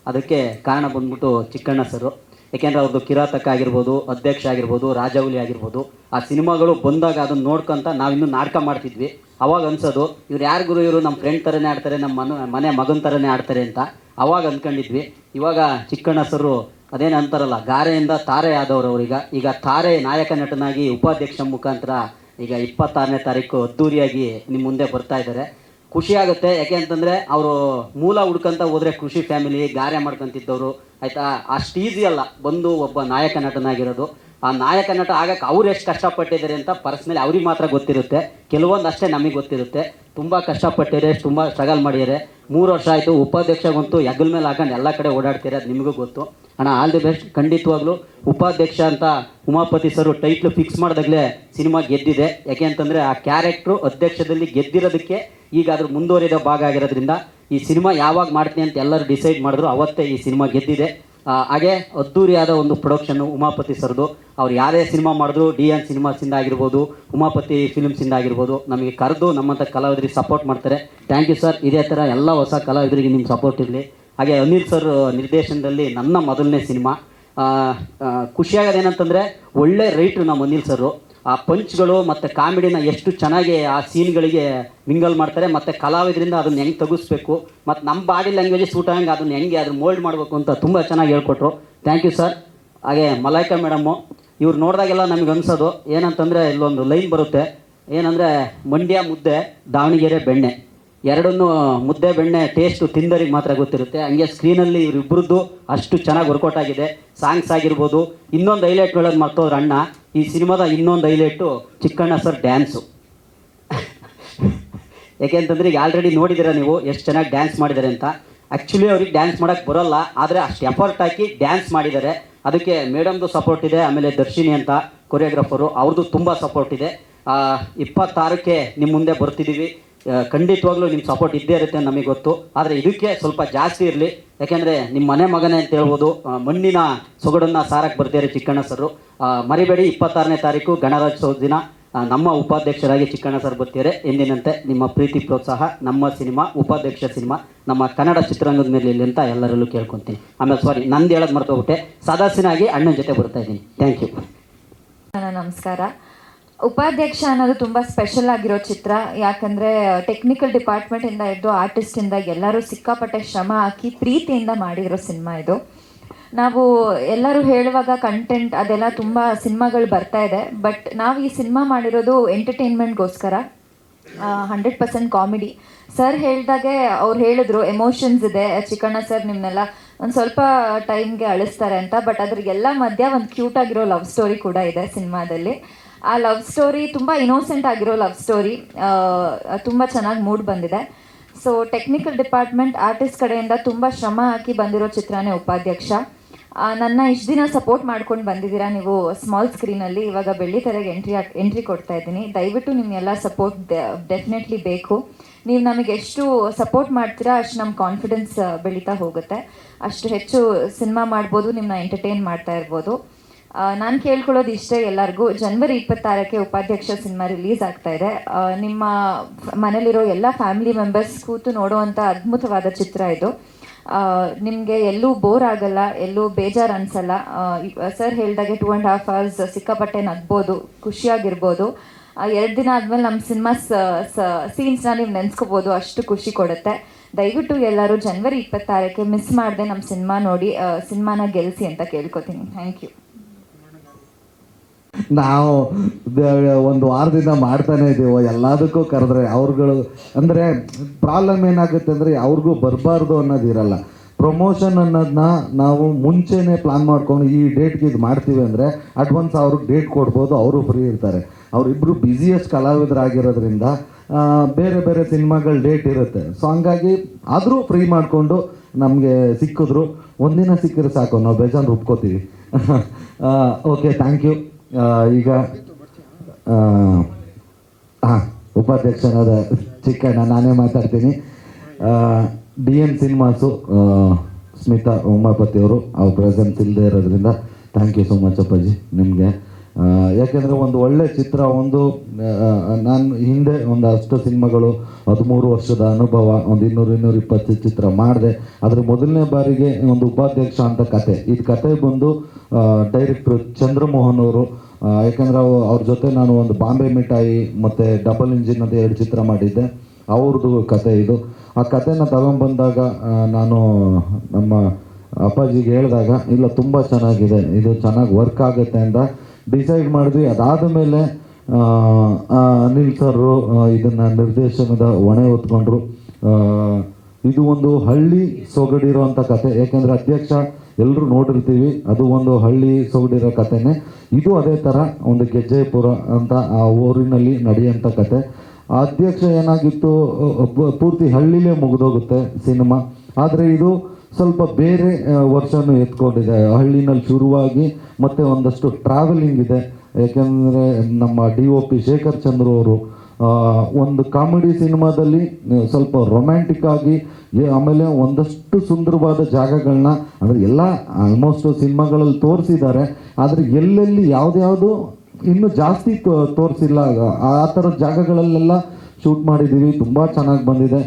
ಅದಕ್ಕೆ ಕಾರಣ ಬಂದ್ಬಿಟ್ಟು ಚಿಕ್ಕಣ್ಣ ಸರು. ಯಾಕೆಂದರೆ ಅವ್ರದ್ದು ಕಿರಾತಕ ಆಗಿರ್ಬೋದು, ಅಧ್ಯಕ್ಷ ಆಗಿರ್ಬೋದು, ರಾಜಾವಲಿ ಆಗಿರ್ಬೋದು, ಆ ಸಿನಿಮಾಗಳು ಬಂದಾಗ ಅದನ್ನು ನೋಡ್ಕೊಂತ ನಾವಿನ್ನೂ ನಾಟಕ ಮಾಡ್ತಿದ್ವಿ. ಅವಾಗ ಅನ್ಸೋದು ಇವ್ರು ಯಾರಿಗೂ ಇವರು ನಮ್ಮ ಫ್ರೆಂಡ್ ಥರನೇ ಆಡ್ತಾರೆ, ನಮ್ಮ ಮನೆ ಮಗನ ಥರನೇ ಆಡ್ತಾರೆ ಅಂತ ಅವಾಗ ಅಂದ್ಕೊಂಡಿದ್ವಿ. ಇವಾಗ ಚಿಕ್ಕಣ್ಣ ಸರು ಅದೇನು ಅಂತಾರಲ್ಲ, ಗಾರೆಯಿಂದ ತಾರೆ ಆದವರು ಅವ್ರೀಗ. ಈಗ ತಾರೆ ನಾಯಕ ನಟನಾಗಿ ಉಪಾಧ್ಯಕ್ಷ ಮುಖಾಂತರ ಈಗ 26ನೇ ತಾರೀಕು ಅದ್ದೂರಿಯಾಗಿ ನಿಮ್ಮ ಮುಂದೆ ಬರ್ತಾ ಇದ್ದಾರೆ. ಖುಷಿ ಆಗುತ್ತೆ. ಯಾಕೆ ಅಂತಂದರೆ ಅವರು ಮೂಲ ಹುಡ್ಕೊಂತ ಹೋದರೆ ಕೃಷಿ ಫ್ಯಾಮಿಲಿ ಗಾರೆ ಮಾಡ್ಕೊತಿದ್ದವರು ಆಯಿತಾ, ಅಷ್ಟು ಈಸಿ ಅಲ್ಲ ಬಂದು ಒಬ್ಬ ನಾಯಕ ನಟನಾಗಿರೋದು. ಆ ನಾಯಕ ನಟ ಆಗಕ್ಕೆ ಅವ್ರು ಎಷ್ಟು ಕಷ್ಟಪಟ್ಟಿದ್ದಾರೆ ಅಂತ ಪರ್ಸ್ನಲಿ ಅವ್ರಿಗೆ ಮಾತ್ರ ಗೊತ್ತಿರುತ್ತೆ. ಕೆಲವೊಂದು ಅಷ್ಟೇ ನಮಗೆ ಗೊತ್ತಿರುತ್ತೆ. ತುಂಬ ಕಷ್ಟಪಟ್ಟಿದ್ದಾರೆ, ತುಂಬ ಸ್ಟ್ರಗಲ್ ಮಾಡಿದ್ದಾರೆ. 3 ವರ್ಷ ಆಯಿತು. ಉಪಾಧ್ಯಕ್ಷಗಂತೂ ಹೆಗಲ ಮೇಲೆ ಹಾಕೊಂಡು ಎಲ್ಲ ಕಡೆ ಓಡಾಡ್ತಾರೆ, ಅದು ನಿಮಗೂ ಗೊತ್ತು. ಅಣ್ಣ ಆಲ್ ದಿ ಬೆಸ್ಟ್. ಖಂಡಿತವಾಗ್ಲೂ ಉಪಾಧ್ಯಕ್ಷ ಅಂತ ಉಮಾಪತಿ ಸರು ಟೈಟ್ಲು ಫಿಕ್ಸ್ ಮಾಡಿದಾಗಲೇ ಸಿನಿಮಾ ಗೆದ್ದಿದೆ. ಯಾಕೆ ಅಂತಂದರೆ ಆ ಕ್ಯಾರೆಕ್ಟ್ರು ಅಧ್ಯಕ್ಷದಲ್ಲಿ ಗೆದ್ದಿರೋದಕ್ಕೆ ಈಗ ಅದ್ರ ಮುಂದುವರಿದ ಭಾಗ ಆಗಿರೋದ್ರಿಂದ ಈ ಸಿನಿಮಾ ಯಾವಾಗ ಮಾಡ್ತೀನಿ ಅಂತ ಎಲ್ಲರೂ ಡಿಸೈಡ್ ಮಾಡಿದ್ರು, ಅವತ್ತೇ ಈ ಸಿನಿಮಾ ಗೆದ್ದಿದೆ. ಹಾಗೆ ಅದ್ದೂರಿಯಾದ ಒಂದು ಪ್ರೊಡಕ್ಷನ್ನು ಉಮಾಪತಿ ಸರ್ದು. ಅವ್ರು ಯಾರೇ ಸಿನಿಮಾ ಮಾಡಿದ್ರು, DN ಸಿನಿಮಾಸಿಂದ ಆಗಿರ್ಬೋದು, ಉಮಾಪತಿ ಫಿಲ್ಮ್ಸಿಂದ ಆಗಿರ್ಬೋದು, ನಮಗೆ ಕರೆದು ನಮ್ಮಂಥ ಕಲಾವಿದರಿಗೆ ಸಪೋರ್ಟ್ ಮಾಡ್ತಾರೆ. Thank you sir. ಇದೇ ಥರ ಎಲ್ಲ ಹೊಸ ಕಲಾವಿದರಿಗೆ ನಿಮ್ಮ ಸಪೋರ್ಟ್ ಇರಲಿ. ಹಾಗೆ ಅನಿಲ್ ಸರ್ ನಿರ್ದೇಶನದಲ್ಲಿ ನನ್ನ ಮೊದಲನೇ ಸಿನಿಮಾ. ಖುಷಿಯಾಗೋದೇನಂತಂದರೆ ಒಳ್ಳೆ ರೈಟ್ರು ನಮ್ಮ ಅನಿಲ್ ಸರು. ಆ ಪಂಚ್ಗಳು ಮತ್ತು ಕಾಮಿಡಿನ ಎಷ್ಟು ಚೆನ್ನಾಗಿ ಆ ಸೀನ್ಗಳಿಗೆ ಮಿಂಗಲ್ ಮಾಡ್ತಾರೆ, ಮತ್ತು ಕಲಾವಿದರಿಂದ ಅದನ್ನು ಹೆಂಗೆ ತೆಗಿಸ್ಬೇಕು, ಮತ್ತು ನಮ್ಮ ಬಾಡಿ ಲ್ಯಾಂಗ್ವೇಜ್ ಸೂಟ್ ಆಗಂಗೆ ಅದನ್ನು ಹೆಂಗೆ ಅದನ್ನು ಮೋಲ್ಡ್ ಮಾಡಬೇಕು ಅಂತ ತುಂಬ ಚೆನ್ನಾಗಿ ಹೇಳ್ಕೊಟ್ರು. Thank you sir. ಹಾಗೆ ಮಲೈಕಾ ಮೇಡಮ್ಮು, ಇವ್ರು ನೋಡಿದಾಗೆಲ್ಲ ನಮಗೆ ಅನಿಸೋದು ಏನಂತಂದರೆ, ಇಲ್ಲೊಂದು ಲೈನ್ ಬರುತ್ತೆ, ಏನಂದರೆ ಮಂಡ್ಯ ಮುದ್ದೆ, ದಾವಣಗೆರೆ ಬೆಣ್ಣೆ, ಎರಡನ್ನೂ ಮುದ್ದೆ ಬೆಣ್ಣೆ ಟೇಸ್ಟು ತಿಂದರಿಗೆ ಮಾತ್ರ ಗೊತ್ತಿರುತ್ತೆ. ಹಂಗೆ ಸ್ಕ್ರೀನಲ್ಲಿ ಇವರಿಬ್ಬರದ್ದು ಅಷ್ಟು ಚೆನ್ನಾಗಿ ವರ್ಕೌಟ್ ಆಗಿದೆ. ಸಾಂಗ್ಸ್ ಆಗಿರ್ಬೋದು. ಇನ್ನೊಂದು ಹೈಲೈಟ್ ಹೇಳೋದು ಮರ್ತೋದ್ರ ಅಣ್ಣ, ಈ ಸಿನಿಮಾದ ಇನ್ನೊಂದು ಹೈಲೈಟು ಚಿಕ್ಕಣ್ಣ ಸರ್ ಡ್ಯಾನ್ಸು. ಯಾಕೆಂತಂದರೆ ಈಗ ಆಲ್ರೆಡಿ ನೋಡಿದ್ದೀರ ನೀವು ಎಷ್ಟು ಚೆನ್ನಾಗಿ ಡ್ಯಾನ್ಸ್ ಮಾಡಿದ್ದಾರೆ ಅಂತ. ಆ್ಯಕ್ಚುಲಿ ಅವ್ರಿಗೆ ಡ್ಯಾನ್ಸ್ ಮಾಡೋಕ್ಕೆ ಬರೋಲ್ಲ, ಆದರೆ ಅಷ್ಟು ಎಫರ್ಟ್ ಹಾಕಿ ಡ್ಯಾನ್ಸ್ ಮಾಡಿದ್ದಾರೆ. ಅದಕ್ಕೆ ಮೇಡಮ್ದು ಸಪೋರ್ಟ್ ಇದೆ. ಆಮೇಲೆ ದರ್ಶಿನಿ ಅಂತ ಕೊರಿಯೋಗ್ರಾಫರು, ಅವ್ರದ್ದು ತುಂಬ ಸಪೋರ್ಟ್ ಇದೆ. 26ಕ್ಕೆ ನಿಮ್ಮ ಮುಂದೆ ಬರ್ತಿದ್ದೀವಿ. ಖಂಡಿತವಾಗ್ಲೂ ನಿಮ್ಮ ಸಪೋರ್ಟ್ ಇದ್ದೇ ಇರುತ್ತೆ, ನಮಗೆ ಗೊತ್ತು. ಆದರೆ ಇದಕ್ಕೆ ಸ್ವಲ್ಪ ಜಾಸ್ತಿ ಇರಲಿ, ಯಾಕೆಂದರೆ ನಿಮ್ಮ ಮನೆ ಮಗನೇ ಅಂತ ಹೇಳ್ಬೋದು. ಮಣ್ಣಿನ ಸೊಗಡನ್ನು ಸಾರಕ್ಕೆ ಬರ್ತಾರೆ ಚಿಕ್ಕಣ್ಣ ಸರು. ಮರಿಬೇಡಿ, 26ನೇ ತಾರೀಕು ಗಣರಾಜ್ಯೋತ್ಸವ ದಿನ ನಮ್ಮ ಉಪಾಧ್ಯಕ್ಷರಾಗಿ ಚಿಕ್ಕಣ್ಣ ಸರ್ ಬರ್ತಿದ್ದಾರೆ. ಎಂದಿನಂತೆ ನಿಮ್ಮ ಪ್ರೀತಿ ಪ್ರೋತ್ಸಾಹ ನಮ್ಮ ಸಿನಿಮಾ ಉಪಾಧ್ಯಕ್ಷ ಸಿನಿಮಾ ನಮ್ಮ ಕನ್ನಡ ಚಿತ್ರರಂಗದ ಮೇಲೆ ಇಲ್ಲಿ ಅಂತ ಎಲ್ಲರಲ್ಲೂ ಕೇಳ್ಕೊತೀನಿ. ಆಮೇಲೆ ಸಾರಿ, ನಂದು ಹೇಳೋದು ಮರ್ತೋಗ್ಬಿಟ್ಟೆ, ಸದಾಸಿನಾಗಿ ಅಣ್ಣನ ಜೊತೆ ಬರ್ತಾ ಇದ್ದೀನಿ. Thank you. ನಮಸ್ಕಾರ. ಉಪಾಧ್ಯಕ್ಷ ಅನ್ನೋದು ತುಂಬ ಸ್ಪೆಷಲ್ ಆಗಿರೋ ಚಿತ್ರ. ಯಾಕಂದರೆ ಟೆಕ್ನಿಕಲ್ ಡಿಪಾರ್ಟ್ಮೆಂಟಿಂದ ಹಿಡಿದು ಆರ್ಟಿಸ್ಟಿಂದ ಎಲ್ಲರೂ ಸಿಕ್ಕಾಪಟ್ಟೆ ಶ್ರಮ ಹಾಕಿ ಪ್ರೀತಿಯಿಂದ ಮಾಡಿರೋ ಸಿನಿಮಾ ಇದು. ನಾವು ಎಲ್ಲರೂ ಹೇಳುವಾಗ ಕಂಟೆಂಟ್ ಅದೆಲ್ಲ ತುಂಬ ಸಿನಿಮಾಗಳು ಬರ್ತಾ ಇದೆ, ಬಟ್ ನಾವು ಈ ಸಿನಿಮಾ ಮಾಡಿರೋದು ಎಂಟರ್ಟೈನ್ಮೆಂಟ್ಗೋಸ್ಕರ. 100% ಕಾಮಿಡಿ. ಸರ್ ಹೇಳಿದಾಗೆ ಅವ್ರು ಹೇಳಿದ್ರು ಎಮೋಷನ್ಸ್ ಇದೆ, ಚಿಕ್ಕಣ್ಣ ಸರ್ ನಿಮ್ಮನ್ನೆಲ್ಲ ಒಂದು ಸ್ವಲ್ಪ ಟೈಮ್ಗೆ ಅಳಿಸ್ತಾರೆ ಅಂತ. ಬಟ್ ಅದ್ರಿಗೆಲ್ಲ ಮಧ್ಯ ಒಂದು ಕ್ಯೂಟ್ ಆಗಿರೋ ಲವ್ ಸ್ಟೋರಿ ಕೂಡ ಇದೆ ಸಿನಿಮಾದಲ್ಲಿ. ಆ ಲವ್ ಸ್ಟೋರಿ ತುಂಬ ಇನೋಸೆಂಟ್ ಆಗಿರೋ ಲವ್ ಸ್ಟೋರಿ, ತುಂಬ ಚೆನ್ನಾಗಿ ಮೂಡ್ ಬಂದಿದೆ. ಸೊ ಟೆಕ್ನಿಕಲ್ ಡಿಪಾರ್ಟ್ಮೆಂಟ್ ಆರ್ಟಿಸ್ಟ್ ಕಡೆಯಿಂದ ತುಂಬ ಶ್ರಮ ಹಾಕಿ ಬಂದಿರೋ ಚಿತ್ರನೇ ಉಪಾಧ್ಯಕ್ಷ. ನನ್ನ ಇಷ್ಟು ದಿನ ಸಪೋರ್ಟ್ ಮಾಡ್ಕೊಂಡು ಬಂದಿದ್ದೀರಾ ನೀವು ಸ್ಮಾಲ್ ಸ್ಕ್ರೀನಲ್ಲಿ. ಇವಾಗ ಬೆಳ್ಳಿ ತೆರೆಗೆ ಎಂಟ್ರಿ ಕೊಡ್ತಾ ಇದ್ದೀನಿ. ದಯವಿಟ್ಟು ನಿಮ್ಮೆಲ್ಲ ಸಪೋರ್ಟ್ ಡೆಫಿನೆಟ್ಲಿ ಬೇಕು. ನೀವು ನಮಗೆ ಎಷ್ಟು ಸಪೋರ್ಟ್ ಮಾಡ್ತೀರಾ ಅಷ್ಟು ನಮ್ಮ ಕಾನ್ಫಿಡೆನ್ಸ್ ಬೆಳೀತಾ ಹೋಗುತ್ತೆ. ಅಷ್ಟು ಹೆಚ್ಚು ಸಿನಿಮಾ ಮಾಡ್ಬೋದು, ನಿಮ್ಮನ್ನ ಎಂಟರ್ಟೈನ್ ಮಾಡ್ತಾ ಇರ್ಬೋದು. ನಾನು ಕೇಳ್ಕೊಳ್ಳೋದು ಇಷ್ಟೇ ಎಲ್ಲರಿಗೂ, ಜನವರಿ 26ಕ್ಕೆ ಉಪಾಧ್ಯಕ್ಷ ಸಿನಿಮಾ ರಿಲೀಸ್ ಆಗ್ತಾ ಇದೆ. ನಿಮ್ಮ ಮನೇಲಿರೋ ಎಲ್ಲ ಫ್ಯಾಮಿಲಿ ಮೆಂಬರ್ಸ್ ಕೂತು ನೋಡುವಂಥ ಅದ್ಭುತವಾದ ಚಿತ್ರ ಇದು. ನಿಮಗೆ ಎಲ್ಲೂ ಬೋರ್ ಆಗಲ್ಲ, ಎಲ್ಲೂ ಬೇಜಾರು ಅನಿಸಲ್ಲ. ಸರ್ ಹೇಳಿದಾಗೆ 2.5 hours ಸಿಕ್ಕಾಪಟ್ಟೆ ನಗ್ಬೋದು, ಖುಷಿಯಾಗಿರ್ಬೋದು. 2 ದಿನ ಆದಮೇಲೆ ನಮ್ಮ ಸಿನಿಮಾ ಸೀನ್ಸ್ನ ನೀವು ನೆನೆಸ್ಕೋಬೋದು, ಅಷ್ಟು ಖುಷಿ ಕೊಡುತ್ತೆ. ದಯವಿಟ್ಟು ಎಲ್ಲರೂ ಜನವರಿ 26ಕ್ಕೆ ಮಿಸ್ ಮಾಡದೆ ನಮ್ಮ ಸಿನಿಮಾ ನೋಡಿ ಸಿನಿಮಾನ ಗೆಲ್ಲಿಸಿ ಅಂತ ಕೇಳ್ಕೊತೀನಿ. Thank you. ನಾವು ಒಂದು ವಾರದಿಂದ ಮಾಡ್ತಾನೆ ಇದ್ದೀವೋ, ಎಲ್ಲದಕ್ಕೂ ಕರೆದ್ರೆ ಅವ್ರುಗಳು ಅಂದರೆ ಪ್ರಾಬ್ಲಮ್ ಏನಾಗುತ್ತೆ ಅಂದರೆ ಅವ್ರಿಗೂ ಬರಬಾರ್ದು ಅನ್ನೋದಿರಲ್ಲ. ಪ್ರಮೋಷನ್ ಅನ್ನೋದನ್ನ ನಾವು ಮುಂಚೆನೇ ಪ್ಲಾನ್ ಮಾಡ್ಕೊಂಡು ಈ ಡೇಟ್ಗೆ ಇದು ಮಾಡ್ತೀವಿ ಅಂದರೆ ಅಡ್ವಾನ್ಸ್ ಅವ್ರಿಗೆ ಡೇಟ್ ಕೊಡ್ಬೋದು, ಅವರು ಫ್ರೀ ಇರ್ತಾರೆ. ಅವರಿಬ್ಬರು ಬ್ಯುಸಿಯೆಸ್ಟ್ ಕಲಾವಿದರಾಗಿರೋದ್ರಿಂದ ಬೇರೆ ಬೇರೆ ಸಿನಿಮಾಗಳ ಡೇಟ್ ಇರುತ್ತೆ. ಸೊ ಹಂಗಾಗಿ ಆದರೂ ಫ್ರೀ ಮಾಡಿಕೊಂಡು ನಮಗೆ ಸಿಕ್ಕಿದ್ರು. ಒಂದಿನ ಸಿಕ್ಕಿದ್ರೆ ಸಾಕು, ನಾವು ಬೇಜಾರು ಒಪ್ಕೋತೀವಿ. Okay, thank you. ಈಗ ಉಪಾಧ್ಯಕ್ಷನಾದ ಚಿಕ್ಕಣ್ಣ ನಾನೇ ಮಾತಾಡ್ತೀನಿ. DN ಸಿನಿಮಾಸು ಸ್ಮಿತಾ ಉಮಾಪತಿಯವರು ಅವ್ರ ಪ್ರೆಸೆನ್ಸ್ ಇಲ್ಲದೆ ಇರೋದ್ರಿಂದ ಥ್ಯಾಂಕ್ ಯು ಸೋ ಮಚ್ ಅಪ್ಪಾಜಿ ನಿಮಗೆ. ಯಾಕೆಂದರೆ ಒಂದು ಒಳ್ಳೆ ಚಿತ್ರ, ನಾನು ಹಿಂದೆ ಒಂದು ಅಷ್ಟು ಸಿನಿಮಾಗಳು 13 ವರ್ಷದ ಅನುಭವ, ಒಂದು 200-220 ಚಿತ್ರ ಮಾಡಿದೆ. ಅದ್ರ ಮೊದಲನೇ ಬಾರಿಗೆ ಒಂದು ಉಪಾಧ್ಯಕ್ಷ ಅಂತ ಕತೆ. ಇದು ಕತೆ ಬಂದು ಡೈರೆಕ್ಟ್ರು ಚಂದ್ರಮೋಹನ್ ಅವರು. ಯಾಕೆಂದರೆ ಅವ್ರ ಜೊತೆ ನಾನು ಒಂದು ಬಾಂಬೆ ಮಿಠಾಯಿ ಮತ್ತು ಡಬಲ್ ಇಂಜಿನ್ ಅಂತ 2 ಚಿತ್ರ ಮಾಡಿದ್ದೆ. ಅವ್ರದ್ದು ಕತೆ ಇದು. ಆ ಕತೆನ ತಗೊಂಡ್ಬಂದಾಗ ನಾನು ನಮ್ಮ ಅಪ್ಪಾಜಿಗೆ ಹೇಳಿದಾಗ, ಇಲ್ಲ ತುಂಬ ಚೆನ್ನಾಗಿದೆ, ಇದು ಚೆನ್ನಾಗಿ ವರ್ಕ್ ಆಗುತ್ತೆ ಅಂತ ಡಿಸೈಡ್ ಮಾಡಿದ್ವಿ. ಅದಾದ ಮೇಲೆ ಅನಿಲ್ ಸರು ಇದನ್ನು ನಿರ್ದೇಶನದ ಹೊಣೆ ಹೊತ್ಕೊಂಡ್ರು. ಇದು ಒಂದು ಹಳ್ಳಿ ಸೊಗಡಿರೋಂಥ ಕತೆ. ಯಾಕೆಂದರೆ ಅಧ್ಯಕ್ಷ ಎಲ್ಲರೂ ನೋಡಿರ್ತೀವಿ, ಅದು ಒಂದು ಹಳ್ಳಿ ಸೊಗಡಿರೋ ಕತೆನೇ. ಇದು ಅದೇ ಥರ ಒಂದು ಗೆಜ್ಜೆಪುರ ಅಂತ ಆ ಊರಿನಲ್ಲಿ ನಡೆಯೋಂಥ ಕತೆ. ಅಧ್ಯಕ್ಷ ಏನಾಗಿತ್ತು, ಪೂರ್ತಿ ಹಳ್ಳಿಲೇ ಮುಗಿದೋಗುತ್ತೆ ಸಿನಿಮಾ. ಆದರೆ ಇದು ಸ್ವಲ್ಪ ಬೇರೆ ವರ್ಷನೂ ಎತ್ಕೊಂಡಿದೆ. ಹಳ್ಳಿನಲ್ಲಿ ಶುರುವಾಗಿ ಮತ್ತು ಒಂದಷ್ಟು ಟ್ರಾವೆಲಿಂಗ್ ಇದೆ. ಯಾಕೆಂದರೆ ನಮ್ಮ DOP ಶೇಖರ್ ಚಂದ್ರ ಅವರು ಒಂದು ಕಾಮಿಡಿ ಸಿನಿಮಾದಲ್ಲಿ ಸ್ವಲ್ಪ ರೊಮ್ಯಾಂಟಿಕ್ ಆಗಿ ಆಮೇಲೆ ಒಂದಷ್ಟು ಸುಂದರವಾದ ಜಾಗಗಳನ್ನ ಅಂದರೆ ಎಲ್ಲ ಆಲ್ಮೋಸ್ಟ್ ಸಿನಿಮಾಗಳಲ್ಲಿ ತೋರಿಸಿದ್ದಾರೆ. ಆದರೆ ಎಲ್ಲೆಲ್ಲಿ ಯಾವ್ದ್ಯಾವುದು ಇನ್ನೂ ಜಾಸ್ತಿ ತೋರಿಸಿಲ್ಲ, ಆ ಥರದ ಜಾಗಗಳಲ್ಲೆಲ್ಲ ಶೂಟ್ ಮಾಡಿದ್ದೀವಿ. ತುಂಬ ಚೆನ್ನಾಗಿ ಬಂದಿದೆ.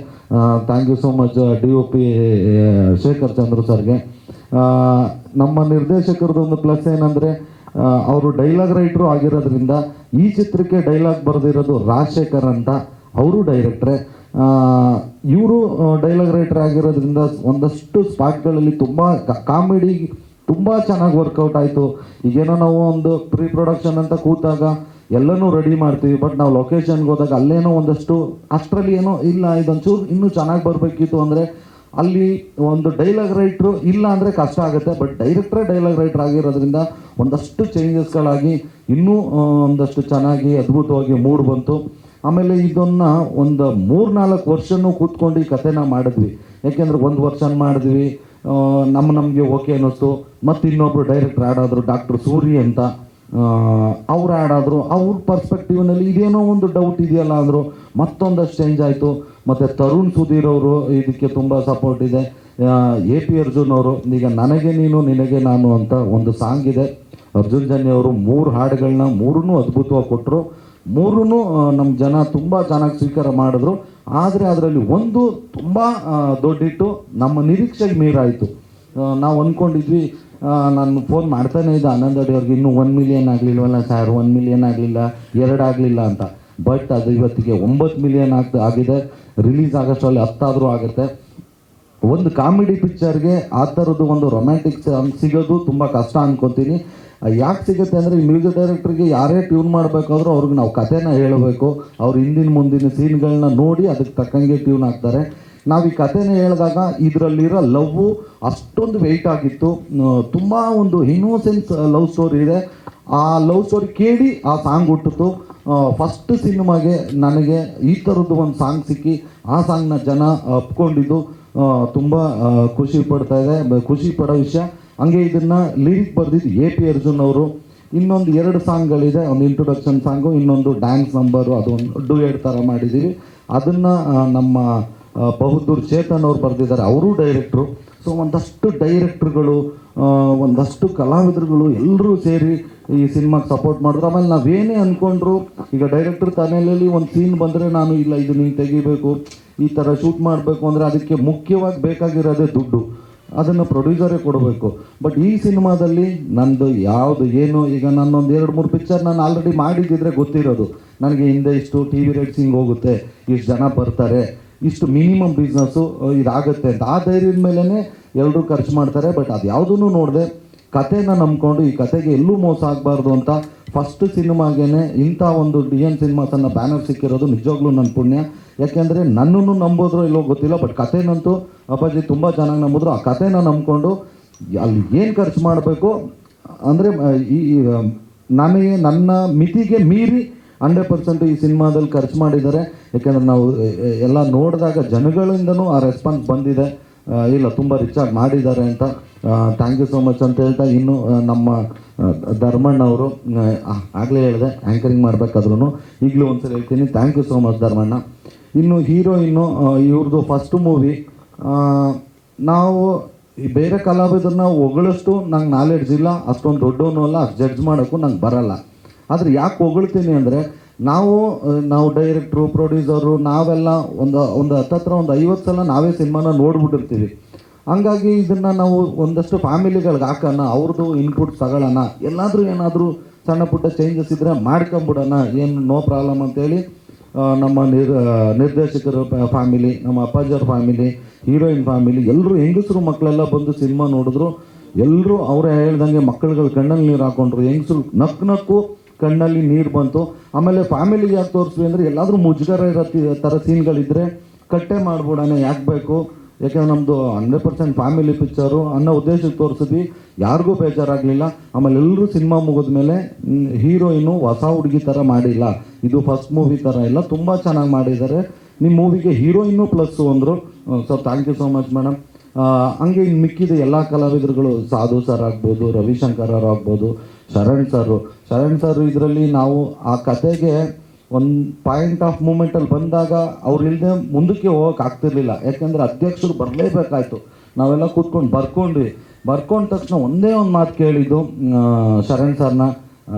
Thank you so much DOP Shekhar Chandru ಸರ್ಗೆ. ನಮ್ಮ ನಿರ್ದೇಶಕರದೊಂದು ಪ್ಲಸ್ ಏನಂದರೆ ಅವರು ಡೈಲಾಗ್ ರೈಟ್ರು ಆಗಿರೋದ್ರಿಂದ ಈ ಚಿತ್ರಕ್ಕೆ ಡೈಲಾಗ್ ಬರೆದಿರೋದು ರಾಜಶೇಖರ್ ಅಂತ, ಅವರು ಡೈರೆಕ್ಟ್ರೆ. ಇವರು ಡೈಲಾಗ್ ರೈಟರ್ ಆಗಿರೋದ್ರಿಂದ ಒಂದಷ್ಟು ಸ್ಪಾಟ್ಗಳಲ್ಲಿ ತುಂಬ ಕಾಮಿಡಿ ತುಂಬ ಚೆನ್ನಾಗಿ ವರ್ಕೌಟ್ ಆಯಿತು. ಈಗೇನೋ ನಾವು ಒಂದು ಪ್ರೀ ಪ್ರೊಡಕ್ಷನ್ ಅಂತ ಕೂತಾಗ ಎಲ್ಲನೂ ರೆಡಿ ಮಾಡ್ತೀವಿ, ಬಟ್ ನಾವು ಲೊಕೇಶನ್ಗೆ ಹೋದಾಗ ಅಲ್ಲೇನೋ ಒಂದಷ್ಟು ಅಷ್ಟರಲ್ಲಿ ಏನೋ ಇಲ್ಲ ಇದೊಂಚೂರು ಇನ್ನೂ ಚೆನ್ನಾಗಿ ಬರಬೇಕಿತ್ತು ಅಂದರೆ ಅಲ್ಲಿ ಒಂದು ಡೈಲಾಗ್ ರೈಟ್ರು ಇಲ್ಲ ಅಂದರೆ ಕಷ್ಟ ಆಗುತ್ತೆ. ಬಟ್ ಡೈರೆಕ್ಟ್ರೇ ಡೈಲಾಗ್ ರೈಟ್ರ್ ಆಗಿರೋದ್ರಿಂದ ಒಂದಷ್ಟು ಚೇಂಜಸ್ಗಳಾಗಿ ಇನ್ನೂ ಒಂದಷ್ಟು ಚೆನ್ನಾಗಿ ಅದ್ಭುತವಾಗಿ ಮೂಡ್ ಬಂತು. ಆಮೇಲೆ ಇದನ್ನು ಒಂದು 3-4 ವರ್ಷನೂ ಕೂತ್ಕೊಂಡು ಈ ಕಥೆನ ಮಾಡಿದ್ವಿ. ಯಾಕೆಂದರೆ 1 ವರ್ಷ ಮಾಡಿದ್ವಿ, ನಮಗೆ ಓಕೆ ಅನ್ನಿಸ್ತು. ಮತ್ತು ಇನ್ನೊಬ್ಬರು ಡೈರೆಕ್ಟ್ರ್ ಆ್ಯಡ್ ಆದರು, ಡಾಕ್ಟರ್ ಸೂರಿ ಅಂತ, ಅವ್ರು ಆ್ಯಡ್ ಆದರು. ಅವ್ರ ಪರ್ಸ್ಪೆಕ್ಟಿವ್ನಲ್ಲಿ ಇದೇನೋ ಒಂದು ಡೌಟ್ ಇದೆಯಲ್ಲ ಅಂದರು. ಮತ್ತೊಂದಷ್ಟು ಚೇಂಜ್ ಆಯಿತು. ಮತ್ತು ತರುಣ್ ಸುಧೀರ್ ಅವರು ಇದಕ್ಕೆ ತುಂಬ ಸಪೋರ್ಟ್ ಇದೆ. AP ಅರ್ಜುನ್ ಅವರು ಈಗ ನನಗೆ ನೀನು ನಿನಗೆ ನಾನು ಅಂತ ಒಂದು ಸಾಂಗ್ ಇದೆ. ಅರ್ಜುನ್ ಜನ್ಯ ಅವರು 3 ಹಾಡುಗಳನ್ನ 3 ಅದ್ಭುತವಾಗಿ ಕೊಟ್ಟರು. 3 ನಮ್ಮ ಜನ ತುಂಬ ಚೆನ್ನಾಗಿ ಸ್ವೀಕಾರ ಮಾಡಿದ್ರು. ಆದರೆ ಅದರಲ್ಲಿ ಒಂದು ತುಂಬ ದೊಡ್ಡಿಟ್ಟು ನಮ್ಮ ನಿರೀಕ್ಷೆಗೆ ಮೀರಾಯಿತು. ನಾವು ಅಂದ್ಕೊಂಡಿದ್ವಿ, ನಾನು ಫೋನ್ ಮಾಡ್ತಾನೆ ಇದ್ದೆ ಆನಂದ್ ಅಡಿ ಅವ್ರಿಗೆ, ಇನ್ನೂ 1 ಮಿಲಿಯನ್ ಆಗಲಿಲ್ವಲ್ಲ ಸರ್, 1 ಮಿಲಿಯನ್ ಆಗಲಿಲ್ಲ, 2 ಆಗಲಿಲ್ಲ ಅಂತ. ಬಟ್ ಅದು ಇವತ್ತಿಗೆ 9 ಮಿಲಿಯನ್ ಆಗಿದೆ. ರಿಲೀಸ್ ಆಗೋಷ್ಟರಲ್ಲಿ 10 ಆದರೂ ಆಗುತ್ತೆ. ಒಂದು ಕಾಮಿಡಿ ಪಿಕ್ಚರ್ಗೆ ಆ ಥರದ್ದು ಒಂದು ರೊಮ್ಯಾಂಟಿಕ್ ಸಾಂಗ್ ಸಿಗೋದು ತುಂಬ ಕಷ್ಟ ಅನ್ಕೊತೀನಿ. ಯಾಕೆ ಸಿಗುತ್ತೆ ಅಂದರೆ ಈ ಮ್ಯೂಸಿಕ್ ಡೈರೆಕ್ಟ್ರಿಗೆ ಯಾರೇ ಟ್ಯೂನ್ ಮಾಡಬೇಕಾದ್ರೂ ಅವ್ರಿಗೆ ನಾವು ಕಥೆನ ಹೇಳಬೇಕು. ಅವ್ರು ಹಿಂದಿನ ಮುಂದಿನ ಸೀನ್ಗಳನ್ನ ನೋಡಿ ಅದಕ್ಕೆ ತಕ್ಕಂಗೆ ಟ್ಯೂನ್ ಆಗ್ತಾರೆ. ನಾವು ಈ ಕಥೆನ ಹೇಳಿದಾಗ ಇದರಲ್ಲಿರೋ ಲವ್ವು ಅಷ್ಟೊಂದು ವೆಯ್ಟ್ ಆಗಿತ್ತು. ತುಂಬ ಒಂದು ಇನ್ನೋಸೆನ್ಸ್ ಲವ್ ಸ್ಟೋರಿ ಇದೆ. ಆ ಲವ್ ಸ್ಟೋರಿ ಕೇಳಿ ಆ ಸಾಂಗ್ ಹುಟ್ಟಿತು. ಫಸ್ಟ್ ಸಿನಿಮಾಗೆ ನನಗೆ ಈ ಥರದ್ದು ಒಂದು ಸಾಂಗ್ ಸಿಕ್ಕಿ ಆ ಸಾಂಗ್ನ ಜನ ಒಪ್ಕೊಂಡಿದ್ದು ತುಂಬ ಖುಷಿ ಪಡ್ತಾ ಇದೆ, ಖುಷಿ ಪಡೋ ವಿಷಯ. ಹಂಗೆ ಇದನ್ನು ಲಿರಿಕ್ ಬರೆದಿದ್ದು AP ಅರ್ಜುನ್ ಅವರು. ಇನ್ನೊಂದು 2 ಸಾಂಗ್ಗಳಿದೆ, ಒಂದು ಇಂಟ್ರೊಡಕ್ಷನ್ ಸಾಂಗು, ಇನ್ನೊಂದು ಡ್ಯಾನ್ಸ್ ನಂಬರು, ಅದೊಂದು ಡುಯೆಟ್ ಥರ ಮಾಡಿದ್ದೀವಿ. ಅದನ್ನು ನಮ್ಮ ಬಹುದೂರ್ ಚೇತನ್ ಅವ್ರು ಬರೆದಿದ್ದಾರೆ, ಅವರು ಡೈರೆಕ್ಟ್ರು. ಸೊ ಒಂದಷ್ಟು ಡೈರೆಕ್ಟ್ರುಗಳು, ಒಂದಷ್ಟು ಕಲಾವಿದರುಗಳು ಎಲ್ಲರೂ ಸೇರಿ ಈ ಸಿನಿಮಾಗೆ ಸಪೋರ್ಟ್ ಮಾಡಿದ್ರು. ಆಮೇಲೆ ನಾವೇನೇ ಅಂದ್ಕೊಂಡ್ರು, ಈಗ ಡೈರೆಕ್ಟ್ರ್ ತಲೆಯಲ್ಲಿ ಒಂದು ಸೀನ್ ಬಂದರೆ ನಾನು ಇಲ್ಲ ಇದು ನೀನು ತೆಗಿಬೇಕು, ಈ ಥರ ಶೂಟ್ ಮಾಡಬೇಕು ಅಂದರೆ ಅದಕ್ಕೆ ಮುಖ್ಯವಾಗಿ ಬೇಕಾಗಿರೋದೇ ದುಡ್ಡು. ಅದನ್ನು ಪ್ರೊಡ್ಯೂಸರೇ ಕೊಡಬೇಕು. ಬಟ್ ಈ ಸಿನಿಮಾದಲ್ಲಿ ನಂದು ಯಾವುದು ಏನು, ಈಗ ನಾನೊಂದು 2-3 ಪಿಕ್ಚರ್ ನಾನು ಆಲ್ರೆಡಿ ಮಾಡಿದ್ದಿದ್ರೆ ಗೊತ್ತಿರೋದು ನನಗೆ ಹಿಂದೆ ಇಷ್ಟು TV ರೇಟ್ಸ್ ಹಿಂಗೆ ಹೋಗುತ್ತೆ, ಇಷ್ಟು ಜನ ಬರ್ತಾರೆ, ಇಷ್ಟು ಮಿನಿಮಮ್ ಬಿಸ್ನೆಸ್ಸು ಇದಾಗುತ್ತೆ ಅಂತ ಆ ಧೈರ್ಯದ ಮೇಲೇ ಎಲ್ಲರೂ ಖರ್ಚು ಮಾಡ್ತಾರೆ. ಬಟ್ ಅದು ಯಾವುದೂ ನೋಡಿದೆ ಕಥೆನ ನಂಬ್ಕೊಂಡು ಈ ಕಥೆಗೆ ಎಲ್ಲೂ ಮೋಸ ಆಗಬಾರ್ದು ಅಂತ ಫಸ್ಟ್ ಸಿನಿಮಾಗೇ ಇಂಥ ಒಂದು DN ಸಿನಿಮಾಸನ್ನು ಬ್ಯಾನರ್ ಸಿಕ್ಕಿರೋದು ನಿಜವಾಗ್ಲೂ ನನ್ನ ಪುಣ್ಯ. ಯಾಕೆಂದರೆ ನನ್ನನ್ನು ನಂಬೋದ್ರೋ ಇಲ್ಲೋ ಗೊತ್ತಿಲ್ಲ, ಬಟ್ ಕಥೆನಂತೂ ಅಪ್ಪಾಜಿ ತುಂಬ ಚೆನ್ನಾಗಿ ನಂಬಿದ್ರು. ಆ ಕಥೆನ ನಂಬ್ಕೊಂಡು ಅಲ್ಲಿ ಏನು ಖರ್ಚು ಮಾಡಬೇಕು ಅಂದರೆ ಈ ನನಗೆ ನನ್ನ ಮಿತಿಗೆ ಮೀರಿ 100% ಈ ಸಿನಿಮಾದಲ್ಲಿ ಖರ್ಚು ಮಾಡಿದ್ದಾರೆ. ಯಾಕೆಂದರೆ ನಾವು ಎಲ್ಲ ನೋಡಿದಾಗ ಜನಗಳಿಂದನೂ ಆ ರೆಸ್ಪಾನ್ಸ್ ಬಂದಿದೆ, ಇಲ್ಲ ತುಂಬ ರಿಚಾಗಿ ಮಾಡಿದ್ದಾರೆ ಅಂತ. ಥ್ಯಾಂಕ್ ಯು ಸೋ ಮಚ್ ಅಂತ ಹೇಳ್ತಾ, ಇನ್ನು ನಮ್ಮ ಧರ್ಮಣ್ಣ ಅವರು ಆಗಲೇ ಹೇಳಿದೆ ಆ್ಯಂಕರಿಂಗ್ ಮಾಡಬೇಕಾದ್ರೂ ಈಗಲೂ ಒಂದ್ಸಲ ಹೇಳ್ತೀನಿ, thank you so much Dharmanna. ಇನ್ನು ಹೀರೋಯಿನ್ನು ಇವ್ರದ್ದು ಫಸ್ಟ್ ಮೂವಿ. ನಾವು ಬೇರೆ ಕಲಾವಿದರನ್ನ ಹೊಗಳಷ್ಟು ನಂಗೆ ನಾಲೆಡ್ಜ್ ಇಲ್ಲ, ಅಷ್ಟೊಂದು ದೊಡ್ಡವನು ಅಲ್ಲ, ಅಷ್ಟು ಜಡ್ಜ್ ಮಾಡೋಕ್ಕೂ ನಂಗೆ ಬರಲ್ಲ. ಆದರೆ ಯಾಕೆ ಹೊಗಳ್ತೀನಿ ಅಂದರೆ ನಾವು ಡೈರೆಕ್ಟ್ರು, ಪ್ರೊಡ್ಯೂಸರು ನಾವೆಲ್ಲ ಒಂದು ಹತ್ತತ್ರ ಒಂದು 50 ಸಲ ನಾವೇ ಸಿನಿಮಾನ ನೋಡ್ಬಿಟ್ಟಿರ್ತೀವಿ. ಹಂಗಾಗಿ ಇದನ್ನು ನಾವು ಒಂದಷ್ಟು ಫ್ಯಾಮಿಲಿಗಳಿಗೆ ಹಾಕೋಣ, ಅವ್ರದ್ದು ಇನ್ಪುಟ್ಸ್ ತಗೊಳ್ಳೋಣ, ಏನಾದರೂ ಸಣ್ಣ ಪುಟ್ಟ ಚೇಂಜಸ್ ಇದ್ದರೆ ಮಾಡ್ಕೊಂಬಿಡೋಣ, ಏನು ನೋ ಪ್ರಾಬ್ಲಮ್ ಅಂತೇಳಿ ನಮ್ಮ ನಿರ್ದೇಶಕರ ಫ್ಯಾಮಿಲಿ, ನಮ್ಮ ಅಪ್ಪಾಜಿಯವ್ರ ಫ್ಯಾಮಿಲಿ, ಹೀರೋಯಿನ್ ಫ್ಯಾಮಿಲಿ ಎಲ್ಲರೂ ಹೆಂಗಸರು ಮಕ್ಕಳೆಲ್ಲ ಬಂದು ಸಿನಿಮಾ ನೋಡಿದ್ರು. ಎಲ್ಲರೂ ಅವರೇ ಹೇಳ್ದಂಗೆ ಮಕ್ಕಳುಗಳು ಕಣ್ಣಲ್ಲಿ ನೀರು ಹಾಕೊಂಡ್ರು, ಹೆಂಗಸರು ನಕ್ಕು ಕಣ್ಣಲ್ಲಿ ನೀರು ಬಂತು. ಆಮೇಲೆ ಫ್ಯಾಮಿಲಿಗೆ ಯಾಕೆ ತೋರಿಸ್ವಿ ಅಂದರೆ ಎಲ್ಲಾದರೂ ಮುಜುಗರ ಇರೋ ಥರ ಸೀನ್ಗಳಿದ್ದರೆ ಕಟ್ಟೆ ಮಾಡ್ಬಿಡೋಣ, ಯಾಕೆ ಬೇಕು, ಯಾಕೆಂದ್ರೆ ನಮ್ಮದು 100% ಫ್ಯಾಮಿಲಿ ಪಿಕ್ಚರು ಅನ್ನೋ ಉದ್ದೇಶಕ್ಕೆ ತೋರಿಸಿದ್ವಿ. ಯಾರಿಗೂ ಬೇಜಾರಾಗಲಿಲ್ಲ. ಆಮೇಲೆ ಎಲ್ಲರೂ ಸಿನಿಮಾ ಮುಗಿದ್ಮೇಲೆ ಹೀರೋಯಿನು ಹೊಸ ಹುಡುಗಿ ಥರ ಮಾಡಿಲ್ಲ, ಇದು ಫಸ್ಟ್ ಮೂವಿ ಥರ ಇಲ್ಲ, ತುಂಬ ಚೆನ್ನಾಗಿ ಮಾಡಿದ್ದಾರೆ, ನಿಮ್ಮ ಮೂವಿಗೆ ಹೀರೋಯಿನ್ನು ಪ್ಲಸ್ಸು ಅಂದರು. So thank you so much madam. ಹಂಗೆ ಇನ್ನು ಮಿಕ್ಕಿದ ಎಲ್ಲ ಕಲಾವಿದರುಗಳು, ಸಾಧು ಸರ್ ಆಗ್ಬೋದು, ರವಿಶಂಕರ್ ಅವ್ರು ಆಗ್ಬೋದು, ಶರಣ್ ಸರ್ ಇದರಲ್ಲಿ ನಾವು ಆ ಕತೆಗೆ ಒಂದು ಪಾಯಿಂಟ್ ಆಫ್ ಮೂಮೆಂಟಲ್ಲಿ ಬಂದಾಗ ಅವ್ರು ಇಲ್ಲದೆ ಮುಂದಕ್ಕೆ ಹೋಗೋಕೆ ಆಗ್ತಿರ್ಲಿಲ್ಲ. ಯಾಕೆಂದರೆ ಅಧ್ಯಕ್ಷರು ಬರಲೇಬೇಕಾಯ್ತು. ನಾವೆಲ್ಲ ಕೂತ್ಕೊಂಡು ಬರ್ಕೊಂಡ ತಕ್ಷಣ ಒಂದೇ ಒಂದು ಮಾತು ಕೇಳಿದ್ದು, ಶರಣ್ ಸರ್ನ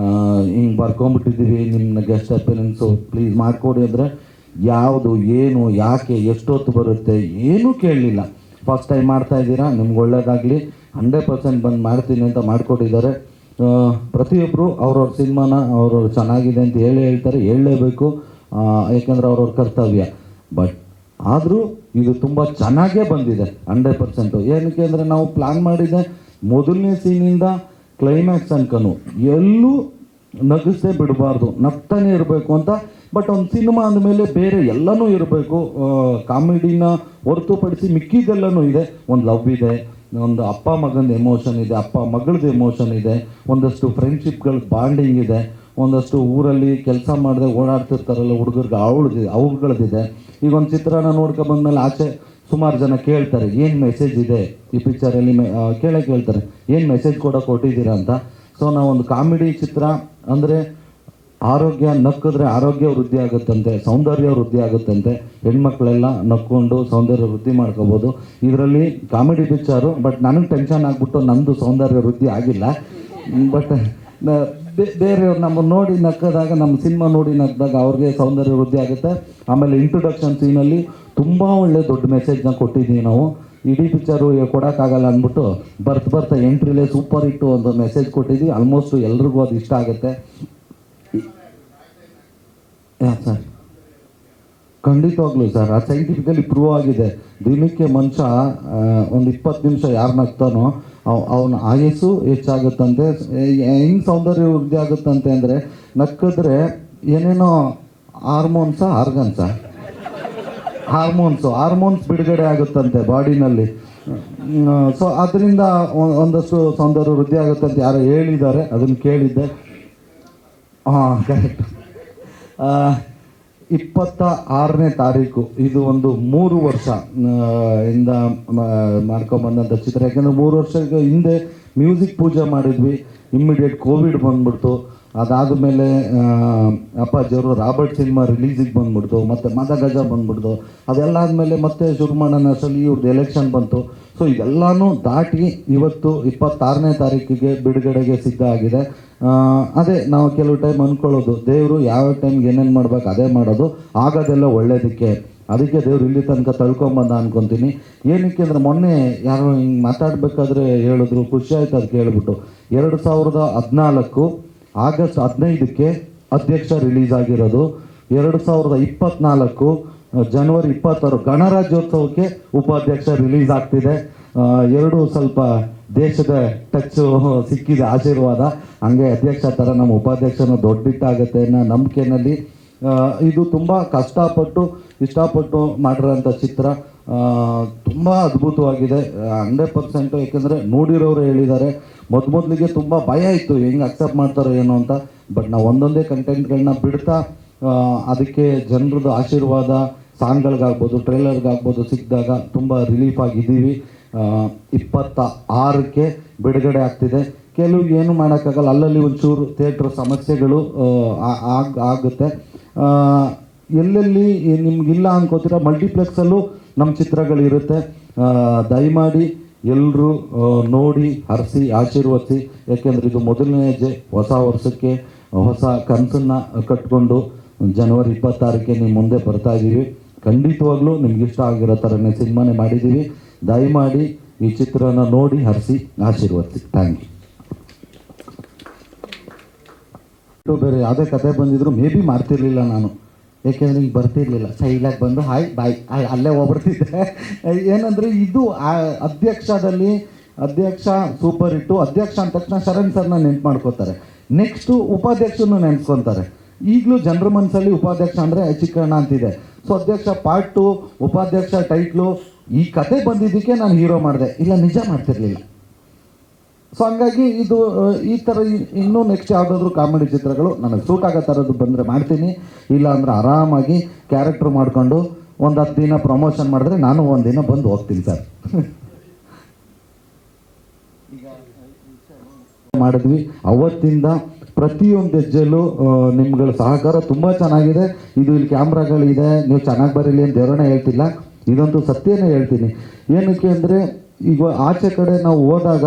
ಹಿಂಗೆ ಬರ್ಕೊಂಬಿಟ್ಟಿದ್ದೀವಿ, ನಿಮ್ಮ ಗೆಸ್ಟ್ ಅಪಿಯರೆನ್ಸು ಪ್ಲೀಸ್ ಮಾಡಿಕೊಡಿ ಅಂದರೆ ಯಾವುದು ಏನು ಯಾಕೆ ಎಷ್ಟೊತ್ತು ಬರುತ್ತೆ ಏನೂ ಕೇಳಲಿಲ್ಲ. ಫಸ್ಟ್ ಟೈಮ್ ಮಾಡ್ತಾಯಿದ್ದೀರಾ, ನಿಮ್ಗೆ ಒಳ್ಳೇದಾಗಲಿ, 100% ಬಂದು ಮಾಡ್ತೀನಿ ಅಂತ ಮಾಡಿಕೊಟ್ಟಿದ್ದಾರೆ. ಪ್ರತಿಯೊಬ್ಬರು ಅವ್ರವ್ರ ಸಿನಿಮಾನ ಅವ್ರವ್ರು ಚೆನ್ನಾಗಿದೆ ಅಂತ ಹೇಳ್ತಾರೆ, ಹೇಳಲೇಬೇಕು, ಯಾಕೆಂದರೆ ಅವ್ರವ್ರ ಕರ್ತವ್ಯ. ಬಟ್ ಆದರೂ ಇದು ತುಂಬ ಚೆನ್ನಾಗೇ ಬಂದಿದೆ 100%. ಏನಕ್ಕೆ ಅಂದರೆ ನಾವು ಪ್ಲ್ಯಾನ್ ಮಾಡಿದೆ ಮೊದಲನೇ ಸೀನಿಂದ ಕ್ಲೈಮ್ಯಾಕ್ಸ್ ತನಕನೂ ಎಲ್ಲೂ ನಗಿಸೇ ಬಿಡಬಾರ್ದು, ನಗ್ತಾನೆ ಇರಬೇಕು ಅಂತ. ಬಟ್ ಒಂದು ಸಿನಿಮಾ ಅಂದಮೇಲೆ ಬೇರೆ ಎಲ್ಲನೂ ಇರಬೇಕು, ಕಾಮಿಡಿನ ಹೊರತುಪಡಿಸಿ ಮಿಕ್ಕಿದೆಲ್ಲನೂ ಇದೆ. ಒಂದು ಲವ್ ಇದೆ, ಒಂದು ಅಪ್ಪ ಮಗನ ಎಮೋಷನ್ ಇದೆ, ಅಪ್ಪ ಮಗಳದ್ದು ಎಮೋಷನ್ ಇದೆ, ಒಂದಷ್ಟು ಫ್ರೆಂಡ್ಶಿಪ್ಗಳ ಬಾಂಡಿಂಗ್ ಇದೆ, ಒಂದಷ್ಟು ಊರಲ್ಲಿ ಕೆಲಸ ಮಾಡದೆ ಓಡಾಡ್ತಿರ್ತಾರಲ್ಲ ಹುಡುಗರಿಗೆ ಅವ್ಗಳದ್ದಿದೆ. ಈಗ ಒಂದು ಚಿತ್ರನ ನೋಡ್ಕೊಬಂದ್ಮೇಲೆ ಆಚೆ ಸುಮಾರು ಜನ ಕೇಳ್ತಾರೆ ಏನು ಮೆಸೇಜ್ ಇದೆ ಈ ಪಿಕ್ಚರಲ್ಲಿ, ಕೇಳ್ತಾರೆ ಏನು ಮೆಸೇಜ್ ಕೊಟ್ಟಿದ್ದೀರಾ ಅಂತ. ಸೊ ನಾವೊಂದು ಕಾಮಿಡಿ ಚಿತ್ರ ಅಂದರೆ ಆರೋಗ್ಯ, ನಕ್ಕಿದ್ರೆ ಆರೋಗ್ಯ ವೃದ್ಧಿ ಆಗುತ್ತಂತೆ, ಸೌಂದರ್ಯ ವೃದ್ಧಿ ಆಗುತ್ತಂತೆ, ಹೆಣ್ಮಕ್ಳೆಲ್ಲ ನಕ್ಕೊಂಡು ಸೌಂದರ್ಯ ವೃದ್ಧಿ ಮಾಡ್ಕೋಬೋದು. ಇದರಲ್ಲಿ ಕಾಮಿಡಿ ಪಿಕ್ಚರು, ಬಟ್ ನನಗೆ ಟೆನ್ಷನ್ ಆಗಿಬಿಟ್ಟು ನಂದು ಸೌಂದರ್ಯ ವೃದ್ಧಿ ಆಗಿಲ್ಲ. ಬಟ್ ಬೇರೆಯವ್ರು ನಮ್ಮನ್ನು ನೋಡಿ ನಕ್ಕದಾಗ, ನಮ್ಮ ಸಿನಿಮಾ ನೋಡಿ ನಕ್ಕಿದಾಗ ಅವ್ರಿಗೆ ಸೌಂದರ್ಯ ವೃದ್ಧಿ ಆಗುತ್ತೆ. ಆಮೇಲೆ ಇಂಟ್ರೊಡಕ್ಷನ್ ಸೀನಲ್ಲಿ ತುಂಬ ಒಳ್ಳೆ ದೊಡ್ಡ ಮೆಸೇಜ್ನ ಕೊಟ್ಟಿದ್ದೀವಿ ನಾವು. ಇಡೀ ಪಿಕ್ಚರು ಕೊಡೋಕ್ಕಾಗಲ್ಲ ಅಂದ್ಬಿಟ್ಟು ಬರ್ತಾ ಎಂಟ್ರಿಲೇ ಸೂಪರ್ ಹಿಟ್ಟು ಒಂದು ಮೆಸೇಜ್ ಕೊಟ್ಟಿದ್ದೀವಿ. ಆಲ್ಮೋಸ್ಟ್ ಎಲ್ರಿಗೂ ಅದು ಇಷ್ಟ ಆಗುತ್ತೆ. ಸರ್ ಖಂಡಿತವಾಗ್ಲೂ ಸರ್, ಅದು ಸೈಂಟಿಫಿಕಲಿ ಪ್ರೂವ್ ಆಗಿದೆ. ದಿನಕ್ಕೆ ಮನುಷ್ಯ ಒಂದು 20 ನಿಮಿಷ ಯಾರು ನಗ್ತಾನೋ ಅವನ ಆಯಸ್ಸು ಹೆಚ್ಚಾಗುತ್ತಂತೆ. ಹೆಂಗೆ ಸೌಂದರ್ಯ ವೃದ್ಧಿ ಆಗುತ್ತಂತೆ ಅಂದರೆ ನಕ್ಕಿದ್ರೆ ಏನೇನೋ ಹಾರ್ಮೋನ್ಸ್ ಬಿಡುಗಡೆ ಆಗುತ್ತಂತೆ ಬಾಡಿನಲ್ಲಿ. ಸೊ ಅದರಿಂದ ಒಂದಷ್ಟು ಸೌಂದರ್ಯ ವೃದ್ಧಿ ಆಗುತ್ತಂತೆ ಯಾರೋ ಹೇಳಿದ್ದಾರೆ, ಅದನ್ನು ಕೇಳಿದ್ದೆ. ಹಾಂ ಕರೆಕ್ಟ್. 26ನೇ ತಾರೀಕು ಇದು ಒಂದು 3 ವರ್ಷ ಇಂದ ಮಾಡ್ಕೊಂಬಂದಂಥ ಚಿತ್ರ. ಯಾಕೆಂದರೆ 3 ವರ್ಷದ ಹಿಂದೆ ಮ್ಯೂಸಿಕ್ ಪೂಜೆ ಮಾಡಿದ್ವಿ, ಇಮ್ಮಿಡಿಯೇಟ್ ಕೋವಿಡ್ ಬಂದ್ಬಿಡ್ತು. ಅದಾದಮೇಲೆ ಅಪ್ಪಾಜಿಯವರು ರಾಬರ್ಟ್ ಸಿನಿಮಾ ರಿಲೀಸಿಗೆ ಬಂದ್ಬಿಡ್ತು, ಮತ್ತು ಮದಗಜ ಬಂದ್ಬಿಡ್ತು. ಅದೆಲ್ಲ ಆದಮೇಲೆ ಮತ್ತೆ ಶುರು ಮಾಡೋಣ ಅಷ್ಟರಲ್ಲಿ ಇವ್ರದ್ದು ಎಲೆಕ್ಷನ್ ಬಂತು. ಸೊ ಇದೆಲ್ಲನೂ ದಾಟಿ ಇವತ್ತು 26ನೇ ತಾರೀಕಿಗೆ ಬಿಡುಗಡೆಗೆ ಸಿದ್ಧ ಆಗಿದೆ. ಅದೇ ನಾವು ಕೆಲವು ಟೈಮ್ ಅಂದ್ಕೊಳ್ಳೋದು, ದೇವರು ಯಾವ ಟೈಮ್ಗೆ ಏನೇನು ಮಾಡ್ಬೇಕು ಅದೇ ಮಾಡೋದು, ಆಗೋದೆಲ್ಲ ಒಳ್ಳೇದಕ್ಕೆ. ಅದಕ್ಕೆ ದೇವ್ರು ಇಲ್ಲಿ ತನಕ ತಳ್ಕೊಂಬಂದ ಅನ್ಕೊತೀನಿ. ಏನಕ್ಕೆ ಅಂದರೆ ಮೊನ್ನೆ ಯಾರೋ ಹಿಂಗೆ ಮಾತಾಡಬೇಕಾದ್ರೆ ಹೇಳಿದ್ರು, ಖುಷಿ ಆಯ್ತು ಅದು ಕೇಳಿಬಿಟ್ಟು. 2014 ಆಗಸ್ಟ್ 15ಕ್ಕೆ ಅಧ್ಯಕ್ಷ ರಿಲೀಸ್ ಆಗಿರೋದು. 2024 ಜನವರಿ 26 ಗಣರಾಜ್ಯೋತ್ಸವಕ್ಕೆ ಉಪಾಧ್ಯಕ್ಷ ರಿಲೀಸ್ ಆಗ್ತಿದೆ. ಎರಡು ಸ್ವಲ್ಪ ದೇಶದ ಟಚ್ಚು ಸಿಕ್ಕಿದೆ, ಆಶೀರ್ವಾದ. ಹಂಗೆ ಅಧ್ಯಕ್ಷ ಥರ ನಮ್ಮ ಉಪಾಧ್ಯಕ್ಷನ ದೊಡ್ಡಿಟ್ಟಾಗತ್ತೆ ಅನ್ನೋ ನಂಬಿಕೆಯಲ್ಲಿ ಇದು ತುಂಬ ಇಷ್ಟಪಟ್ಟು ಮಾಡಿರೋಂಥ ಚಿತ್ರ. ತುಂಬ ಅದ್ಭುತವಾಗಿದೆ 100%. ಏಕೆಂದರೆ ನೋಡಿರೋರು ಹೇಳಿದ್ದಾರೆ, ಮೊದಲಿಗೆ ತುಂಬ ಭಯ ಇತ್ತು ಹೆಂಗೆ ಅಕ್ಸೆಪ್ಟ್ ಮಾಡ್ತಾರೋ ಏನೋ ಅಂತ. ಬಟ್ ನಾವು ಒಂದೊಂದೇ ಕಂಟೆಂಟ್ಗಳನ್ನ ಬಿಡ್ತಾ ಅದಕ್ಕೆ ಜನರದ್ದು ಆಶೀರ್ವಾದ, ಸಾಂಗ್ಗಳಿಗಾಗ್ಬೋದು, ಟ್ರೈಲರ್ಗಾಗ್ಬೋದು ಸಿಕ್ಕಿದಾಗ ತುಂಬ ರಿಲೀಫ್ ಆಗಿದ್ದೀವಿ. 26ಕ್ಕೆ ಬಿಡುಗಡೆ ಆಗ್ತಿದೆ. ಕೆಲವು ಏನು ಮಾಡೋಕ್ಕಾಗಲ್ಲ, ಅಲ್ಲಲ್ಲಿ ಒಂಚೂರು ಥಿಯೇಟ್ರ್ ಸಮಸ್ಯೆಗಳು ಆಗುತ್ತೆ. ಎಲ್ಲೆಲ್ಲಿ ನಿಮಗಿಲ್ಲ ಅನ್ಕೋತೀರ ಮಲ್ಟಿಪ್ಲೆಕ್ಸಲ್ಲೂ ನಮ್ಮ ಚಿತ್ರಗಳಿರುತ್ತೆ. ದಯಮಾಡಿ ಎಲ್ಲರೂ ನೋಡಿ ಹರಿಸಿ ಆಶೀರ್ವದಿಸಿ. ಯಾಕೆಂದರೆ ಇದು ಮೊದಲನೇ ಹೆಜ್ಜೆ ಹೊಸ ವರ್ಷಕ್ಕೆ, ಹೊಸ ಕನಸನ್ನು ಕಟ್ಕೊಂಡು ಜನವರಿ 26ಕ್ಕೆ ನಿಮ್ಮ ಮುಂದೆ ಬರ್ತಾ ಇದ್ದೀವಿ. ಖಂಡಿತವಾಗ್ಲೂ ನಿಮ್ಗೆ ಇಷ್ಟ ಆಗಿರೋ ಥರನೇ ಸಿನಿಮಾನೇ ಮಾಡಿದ್ದೀವಿ. ದಯಮಾಡಿ ಈ ಚಿತ್ರನ ನೋಡಿ ಹರಿಸಿ ಆಶೀರ್ವದಿಸಿ. Thank you. ಬೇರೆ ಯಾವುದೇ ಕತೆ ಬಂದಿದ್ರು ಮೇ ಬಿ ಮಾಡ್ತಿರ್ಲಿಲ್ಲ ನಾನು, ಏಕೆಂದರೆ ಹಿಂಗೆ ಬರ್ತಿರ್ಲಿಲ್ಲ. ಸೈಲಾಗಿ ಬಂದು ಹಾಯ್ ಬಾಯ್ ಅಲ್ಲೇ ಹೋಗ್ಬಿಡ್ತಿದ್ದೆ. ಏನಂದರೆ ಇದು ಅಧ್ಯಕ್ಷದಲ್ಲಿ ಅಧ್ಯಕ್ಷ ಸೂಪರ್ ಹಿಟ್ಟು. ಅಧ್ಯಕ್ಷ ಅಂದ ತಕ್ಷಣ ಶರಣ್ ಸರ್ನ ನೆನ್ಪು ಮಾಡ್ಕೋತಾರೆ, ನೆಕ್ಸ್ಟು ಉಪಾಧ್ಯಕ್ಷನೂ ನೆನ್ಸ್ಕೊತಾರೆ. ಈಗಲೂ ಜನರ ಮನಸ್ಸಲ್ಲಿ ಉಪಾಧ್ಯಕ್ಷ ಅಂದರೆ ಚಿಕ್ಕಣ್ಣ ಅಂತಿದೆ. ಸೊ ಅಧ್ಯಕ್ಷ ಪಾರ್ಟ್ 2, ಉಪಾಧ್ಯಕ್ಷ ಟೈಟ್ಲು. ಈ ಕತೆ ಬಂದಿದ್ದಕ್ಕೆ ನಾನು ಹೀರೋ ಮಾಡಿದೆ, ಇಲ್ಲ ನಿಜ ಮಾಡ್ತಿರ್ಲಿಲ್ಲ. ಸೊ ಹಂಗಾಗಿ ಇದು ಈ ಥರ ಇನ್ನೂ ನೆಕ್ಸ್ಟ್ ಯಾವುದಾದ್ರೂ ಕಾಮಿಡಿ ಚಿತ್ರಗಳು ನನಗೆ ಸೂಟ್ ಆಗೋ ಥರದ್ದು ಬಂದರೆ ಮಾಡ್ತೀನಿ. ಇಲ್ಲ ಅಂದರೆ ಆರಾಮಾಗಿ ಕ್ಯಾರೆಕ್ಟ್ರ್ ಮಾಡಿಕೊಂಡು ಒಂದು 10 ದಿನ ಪ್ರಮೋಷನ್ ಮಾಡಿದ್ರೆ ನಾನು ಒಂದು ದಿನ ಬಂದು ಹೋಗ್ತೀನಿ ಸರ್. ಮಾಡಿದ್ವಿ ಅವತ್ತಿಂದ ಪ್ರತಿಯೊಂದು ಹೆಜ್ಜೆಲ್ಲೂ ನಿಮ್ಗಳ ಸಹಕಾರ ತುಂಬ ಚೆನ್ನಾಗಿದೆ. ಇದು ಇಲ್ಲಿ ಕ್ಯಾಮ್ರಾಗಳಿದೆ, ನೀವು ಚೆನ್ನಾಗಿ ಬರೀಲಿ ಅಂತ ದೇವರನ್ನ ಹೇಳ್ತಿಲ್ಲ, ಇದಂತೂ ಸತ್ಯನೇ ಹೇಳ್ತೀನಿ. ಏನಕ್ಕೆ ಅಂದರೆ ಈಗ ಆಚೆ ಕಡೆ ನಾವು ಹೋದಾಗ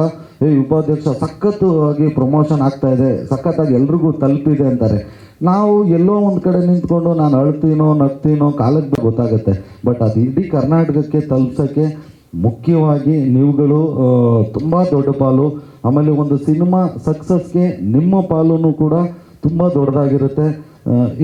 ಉಪಾಧ್ಯಕ್ಷ ಸಖತ್ತಾಗಿ ಪ್ರಮೋಷನ್ ಆಗ್ತಾ ಇದೆ, ಸಖತ್ತಾಗಿ ಎಲ್ರಿಗೂ ತಲುಪಿದೆ ಅಂತಾರೆ. ನಾವು ಎಲ್ಲೋ ಒಂದು ಕಡೆ ನಿಂತ್ಕೊಂಡು ನಾನು ಅಳ್ತೀನೋ ನಗ್ತೀನೋ ಕಾಲಕ್ಕೆ ಗೊತ್ತಾಗುತ್ತೆ. ಬಟ್ ಅದು ಇಡೀ ಕರ್ನಾಟಕಕ್ಕೆ ತಲುಪ್ಸೋಕ್ಕೆ ಮುಖ್ಯವಾಗಿ ನೀವುಗಳು ತುಂಬ ದೊಡ್ಡ ಪಾಲು. ಆಮೇಲೆ ಒಂದು ಸಿನಿಮಾ ಸಕ್ಸಸ್ಗೆ ನಿಮ್ಮ ಪಾಲೂ ಕೂಡ ತುಂಬ ದೊಡ್ಡದಾಗಿರುತ್ತೆ.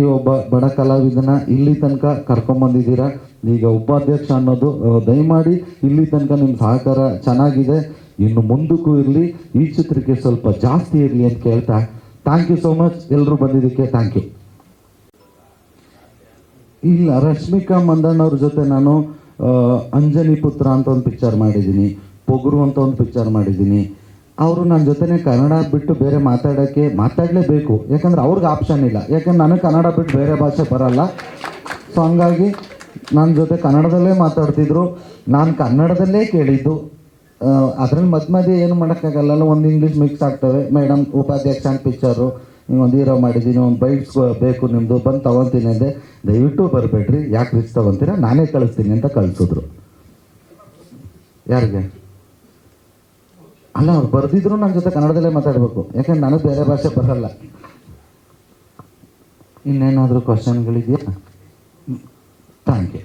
ಈ ಒಬ್ಬ ಬಡ ಕಲಾವಿದನ ಇಲ್ಲಿ ತನಕ ಕರ್ಕೊಂಬಂದಿದ್ದೀರಾ. ಈಗ ಉಪಾಧ್ಯಕ್ಷ ಅನ್ನೋದು ದಯಮಾಡಿ ಇಲ್ಲಿ ತನಕ ನಿಮ್ಮ ಸಹಕಾರ ಚೆನ್ನಾಗಿದೆ, ಇನ್ನು ಮುಂದಕ್ಕೂ ಇರಲಿ, ಈ ಚಿತ್ರಕ್ಕೆ ಸ್ವಲ್ಪ ಜಾಸ್ತಿ ಇರಲಿ ಅಂತ ಕೇಳ್ತಾ ಥ್ಯಾಂಕ್ ಯು ಸೋ ಮಚ್. ಎಲ್ಲರೂ ಬಂದಿದ್ದಕ್ಕೆ ಥ್ಯಾಂಕ್ ಯು. ಇಲ್ಲ, ರಶ್ಮಿಕಾ ಮಂದಣ್ಣವ್ರ ಜೊತೆ ನಾನು ಅಂಜನಿ ಪುತ್ರ ಅಂತ ಒಂದು ಪಿಕ್ಚರ್ ಮಾಡಿದ್ದೀನಿ, ಪೊಗರು ಅಂತ ಒಂದು ಪಿಕ್ಚರ್ ಮಾಡಿದ್ದೀನಿ. ಅವರು ನನ್ನ ಜೊತೆನೇ ಕನ್ನಡ ಬಿಟ್ಟು ಬೇರೆ ಮಾತಾಡಲೇಬೇಕು, ಯಾಕಂದರೆ ಅವ್ರಿಗೆ ಆಪ್ಷನ್ ಇಲ್ಲ. ಯಾಕಂದ್ರೆ ನನಗೆ ಕನ್ನಡ ಬಿಟ್ಟು ಬೇರೆ ಭಾಷೆ ಬರಲ್ಲ. ಸೊ ಹಂಗಾಗಿ ನನ್ನ ಜೊತೆ ಕನ್ನಡದಲ್ಲೇ ಮಾತಾಡ್ತಿದ್ರು, ನಾನು ಕನ್ನಡದಲ್ಲೇ ಕೇಳಿದ್ದು. ಅದ್ರಲ್ಲಿ ಮಧ್ಯೆ ಏನು ಮಾಡೋಕ್ಕಾಗಲ್ಲ, ಒಂದು ಇಂಗ್ಲೀಷ್ ಮಿಕ್ಸ್ ಆಗ್ತವೆ. ಮೇಡಮ್ ಉಪಾಧ್ಯಕ್ಷ ಅಂತ ಪಿಕ್ಚರು, ಒಂದು ಹೀರೋ ಮಾಡಿದ್ದೀನಿ, ಒಂದು ಬೈಟ್ಸ್ ಬೇಕು ನಿಮ್ಮದು, ಬಂದು ತೊಗೊತೀನಿ ಅಂದೆ. ದಯವಿಟ್ಟು ಬರಬೇಡ್ರಿ, ಯಾಕೆ ರಿಸ್ಕ್ ತೊಗೊತೀರಾ, ನಾನೇ ಕಳಿಸ್ತೀನಿ ಅಂತ ಕಳಿಸಿದ್ರು. ಯಾರಿಗೆ ಅಲ್ಲ, ಅವ್ರು ಬರೆದಿದ್ರು ನನ್ನ ಜೊತೆ ಕನ್ನಡದಲ್ಲೇ ಮಾತಾಡಬೇಕು, ಯಾಕಂದ್ರೆ ನನಗೆ ಬೇರೆ ಭಾಷೆ ಬರಲ್ಲ. ಇನ್ನೇನಾದರೂ ಕ್ವಶನ್ಗಳಿದೆಯಾ? Thank you.